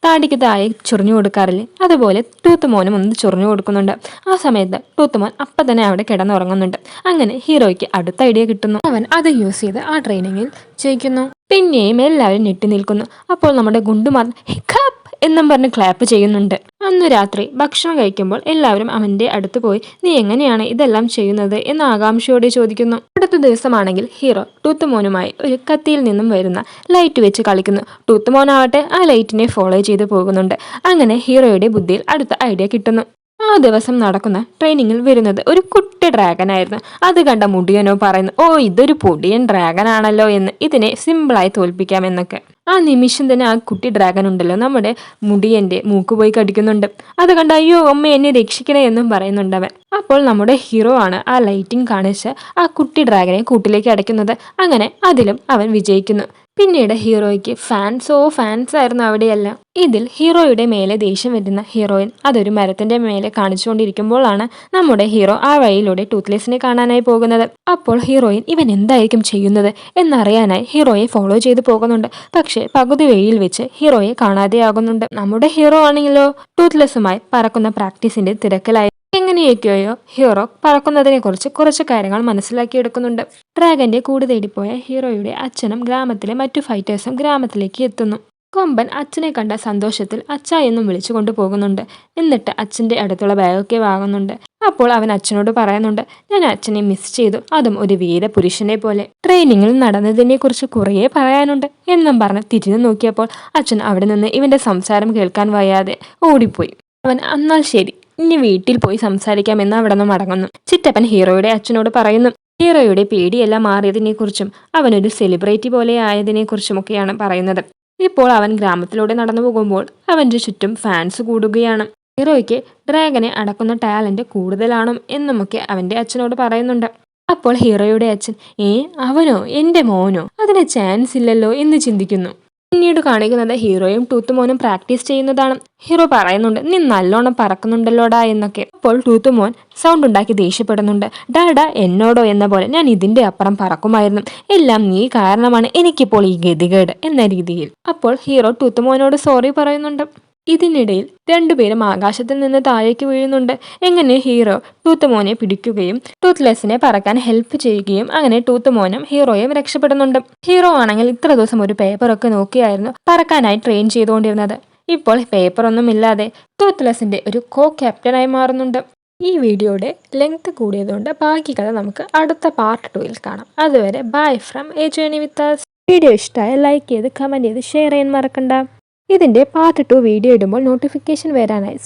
താടിക്ക് താഴെ ചൊറിഞ്ഞു കൊടുക്കാറില്ലേ, അതുപോലെ ടൂത്തുമോനും ഒന്ന് ചൊറിഞ്ഞു കൊടുക്കുന്നുണ്ട്. ആ സമയത്ത് ടൂത്തുമോൻ അപ്പം തന്നെ അവിടെ കിടന്നുറങ്ങുന്നുണ്ട്. അങ്ങനെ ഹീറോയ്ക്ക് അടുത്ത ഐഡിയ കിട്ടുന്നു. അവൻ അത് യൂസ് ചെയ്ത് ആ ട്രെയിനിങ്ങിൽ ജയിക്കുന്നു. പിന്നെയും എല്ലാവരും ഞെട്ടി നിൽക്കുന്നു. അപ്പോൾ നമ്മുടെ ഗുണ്ടുമാർ ഹിക്കപ്പ് എന്നും പറഞ്ഞ് ക്ലാപ്പ് ചെയ്യുന്നുണ്ട്. അന്ന് രാത്രി ഭക്ഷണം കഴിക്കുമ്പോൾ എല്ലാവരും അവൻ്റെ അടുത്ത് പോയി നീ എങ്ങനെയാണ് ഇതെല്ലാം ചെയ്യുന്നത് എന്ന് ആകാംക്ഷയോടെ ചോദിക്കുന്നു. അടുത്ത ദിവസമാണെങ്കിൽ ഹീറോ ടൂത്തുമോനുമായി ഒരു കത്തിയിൽ നിന്നും വരുന്ന ലൈറ്റ് വെച്ച് കളിക്കുന്നു. ടൂത്തുമോനാവട്ടെ ആ ലൈറ്റിനെ ഫോളോ ചെയ്ത് പോകുന്നുണ്ട്. അങ്ങനെ ഹീറോയുടെ ബുദ്ധിയിൽ അടുത്ത ഐഡിയ കിട്ടുന്നു. ആ ദിവസം നടക്കുന്ന ട്രെയിനിങ്ങിൽ വരുന്നത് ഒരു കുട്ടി ഡ്രാഗനായിരുന്നു. അത് കണ്ട മുടിയനോ പറയുന്നു, ഓ ഇതൊരു പൊടിയൻ ഡ്രാഗൻ ആണല്ലോ എന്ന്, ഇതിനെ സിമ്പിളായി തോൽപ്പിക്കാം എന്നൊക്കെ. ആ നിമിഷം തന്നെ ആ കുട്ടി ഡ്രാഗൻ ഉണ്ടല്ലോ നമ്മുടെ മുടിയൻ്റെ മൂക്ക് പോയി കടിക്കുന്നുണ്ട്. അത് കണ്ട അയ്യോ അമ്മ എന്നെ രക്ഷിക്കണേ എന്നും പറയുന്നുണ്ട് അവൻ. അപ്പോൾ നമ്മുടെ ഹീറോ ആണ് ആ ലൈറ്റിംഗ് കാണിച്ച് ആ കുട്ടി ഡ്രാഗനെ കൂട്ടിലേക്ക് അടയ്ക്കുന്നത്. അങ്ങനെ അതിലും അവൻ വിജയിക്കുന്നു. പിന്നീട് ഹീറോയ്ക്ക് ഫാൻസ് ആയിരുന്നു അവിടെയെല്ലാം. ഇതിൽ ഹീറോയുടെ മേലെ ദേഷ്യം വരുന്ന ഹീറോയിൻ അതൊരു മരത്തിന്റെ മേലെ കാണിച്ചുകൊണ്ടിരിക്കുമ്പോഴാണ് നമ്മുടെ ഹീറോ ആ വഴിയിലൂടെ ടൂത്ത്ലെസ്സിനെ കാണാനായി പോകുന്നത്. അപ്പോൾ ഹീറോയിൻ ഇവൻ എന്തായിരിക്കും ചെയ്യുന്നത് എന്നറിയാനായി ഹീറോയെ ഫോളോ ചെയ്ത് പോകുന്നുണ്ട്. പക്ഷേ പകുതി വഴിയിൽ വെച്ച് ഹീറോയെ കാണാതെയാകുന്നുണ്ട്. നമ്മുടെ ഹീറോ ആണെങ്കിലോ ടൂത്ത്ലെസ്സുമായി പറക്കുന്ന പ്രാക്ടീസിന്റെ തിരക്കിലായി. എങ്ങനെയൊക്കെയോ ഹീറോ പറക്കുന്നതിനെ കുറിച്ച് കുറച്ച് കാര്യങ്ങൾ മനസ്സിലാക്കിയെടുക്കുന്നുണ്ട്. ഡ്രാഗന്റെ കൂട് തേടിപ്പോയ ഹീറോയുടെ അച്ഛനും ഗ്രാമത്തിലെ മറ്റു ഫൈറ്റേഴ്സും ഗ്രാമത്തിലേക്ക് എത്തുന്നു. കൊമ്പൻ അച്ഛനെ കണ്ട സന്തോഷത്തിൽ അച്ഛ എന്നും വിളിച്ചുകൊണ്ട് പോകുന്നുണ്ട്. എന്നിട്ട് അച്ഛൻ്റെ അടുത്തുള്ള ബാഗൊക്കെ വാങ്ങുന്നുണ്ട്. അപ്പോൾ അവൻ അച്ഛനോട് പറയുന്നുണ്ട്, ഞാൻ അച്ഛനെ മിസ് ചെയ്തു, അതും ഒരു വീരപുരുഷനെ പോലെ. ട്രെയിനിങ്ങിൽ നടന്നതിനെക്കുറിച്ച് കുറേ പറയാനുണ്ട് എന്നും പറഞ്ഞ് തിരിഞ്ഞു നോക്കിയപ്പോൾ അച്ഛൻ അവിടെ നിന്ന് ഇവൻ്റെ സംസാരം കേൾക്കാൻ വയ്യാതെ ഓടിപ്പോയി. അവൻ എന്നാൽ ശരി, ഇനി വീട്ടിൽ പോയി സംസാരിക്കാമെന്ന് അവിടെ നിന്ന് മടങ്ങുന്നു. ചിറ്റപ്പൻ ഹീറോയുടെ അച്ഛനോട് പറയുന്നു, ഹീറോയുടെ പേടിയെല്ലാം മാറിയതിനെക്കുറിച്ചും അവനൊരു സെലിബ്രിറ്റി പോലെ ആയതിനെക്കുറിച്ചുമൊക്കെയാണ് പറയുന്നത്. ഇപ്പോൾ അവൻ ഗ്രാമത്തിലൂടെ നടന്നു പോകുമ്പോൾ അവൻ്റെ ചുറ്റും ഫാൻസ് കൂടുകയാണ്. ഹീറോയ്ക്ക് ഡ്രാഗനെ അടക്കുന്ന ടാലന്റ് കൂടുതലാണോ എന്നുമൊക്കെ അവൻ്റെ അച്ഛനോട് പറയുന്നുണ്ട്. അപ്പോൾ ഹീറോയുടെ അച്ഛൻ, അവനോ, എൻ്റെ മോനോ, അതിന് ചാൻസ് ഇല്ലല്ലോ എന്ന് ചിന്തിക്കുന്നു. പിന്നീട് കാണിക്കുന്നത് ഹീറോയും ടൂത്തുമോനും പ്രാക്ടീസ് ചെയ്യുന്നതാണ്. ഹീറോ പറയുന്നുണ്ട്, നീ നല്ലോണം പറക്കുന്നുണ്ടല്ലോടാ എന്നൊക്കെ. അപ്പോൾ ടൂത്തുമോൻ സൗണ്ട് ഉണ്ടാക്കി ദേഷ്യപ്പെടുന്നുണ്ട്. ഡാഡാ, എന്നോടോ എന്ന പോലെ ഞാൻ ഇതിന്റെ അപ്പുറം പറക്കുമായിരുന്നു, എല്ലാം നീ കാരണമാണ് എനിക്കിപ്പോൾ ഈ ഗതികേട് എന്ന രീതിയിൽ. അപ്പോൾ ഹീറോ ടൂത്തുമോനോട് സോറി പറയുന്നുണ്ട്. ഇതിനിടയിൽ രണ്ടുപേരും ആകാശത്തിൽ നിന്ന് താഴേക്ക് വീഴുന്നുണ്ട്. എങ്ങനെ ഹീറോ ടൂത്തുമോനെ പിടിക്കുകയും ടൂത്ത്ലെസ്സിനെ പറക്കാൻ ഹെൽപ്പ് ചെയ്യുകയും അങ്ങനെ ടൂത്തുമോനും ഹീറോയും രക്ഷപ്പെടുന്നുണ്ട്. ഹീറോ ആണെങ്കിൽ ഇത്ര ദിവസം ഒരു പേപ്പറൊക്കെ നോക്കിയായിരുന്നു പറക്കാനായി ട്രെയിൻ ചെയ്തുകൊണ്ടിരുന്നത്. ഇപ്പോൾ പേപ്പറൊന്നും ഇല്ലാതെ ടൂത്ത്ലെസ്സിന്റെ ഒരു കോ ക്യാപ്റ്റനായി മാറുന്നുണ്ട്. ഈ വീഡിയോയുടെ ലെങ്ത് കൂടിയതുകൊണ്ട് ബാക്കി കഥ നമുക്ക് അടുത്ത പാർട്ട് 2-ൽ കാണാം. അതുവരെ bye from a journey with us. Video ഇഷ്ടമായ ലൈക്ക് ചെയ്ത് കമൻറ്റ് ചെയ്ത് ഷെയർ ചെയ്യാൻ മറക്കണ്ട. ഇതിൻ്റെ പാർട്ട് 2 വീഡിയോ ഇടുമ്പോൾ നോട്ടിഫിക്കേഷൻ വരാനായി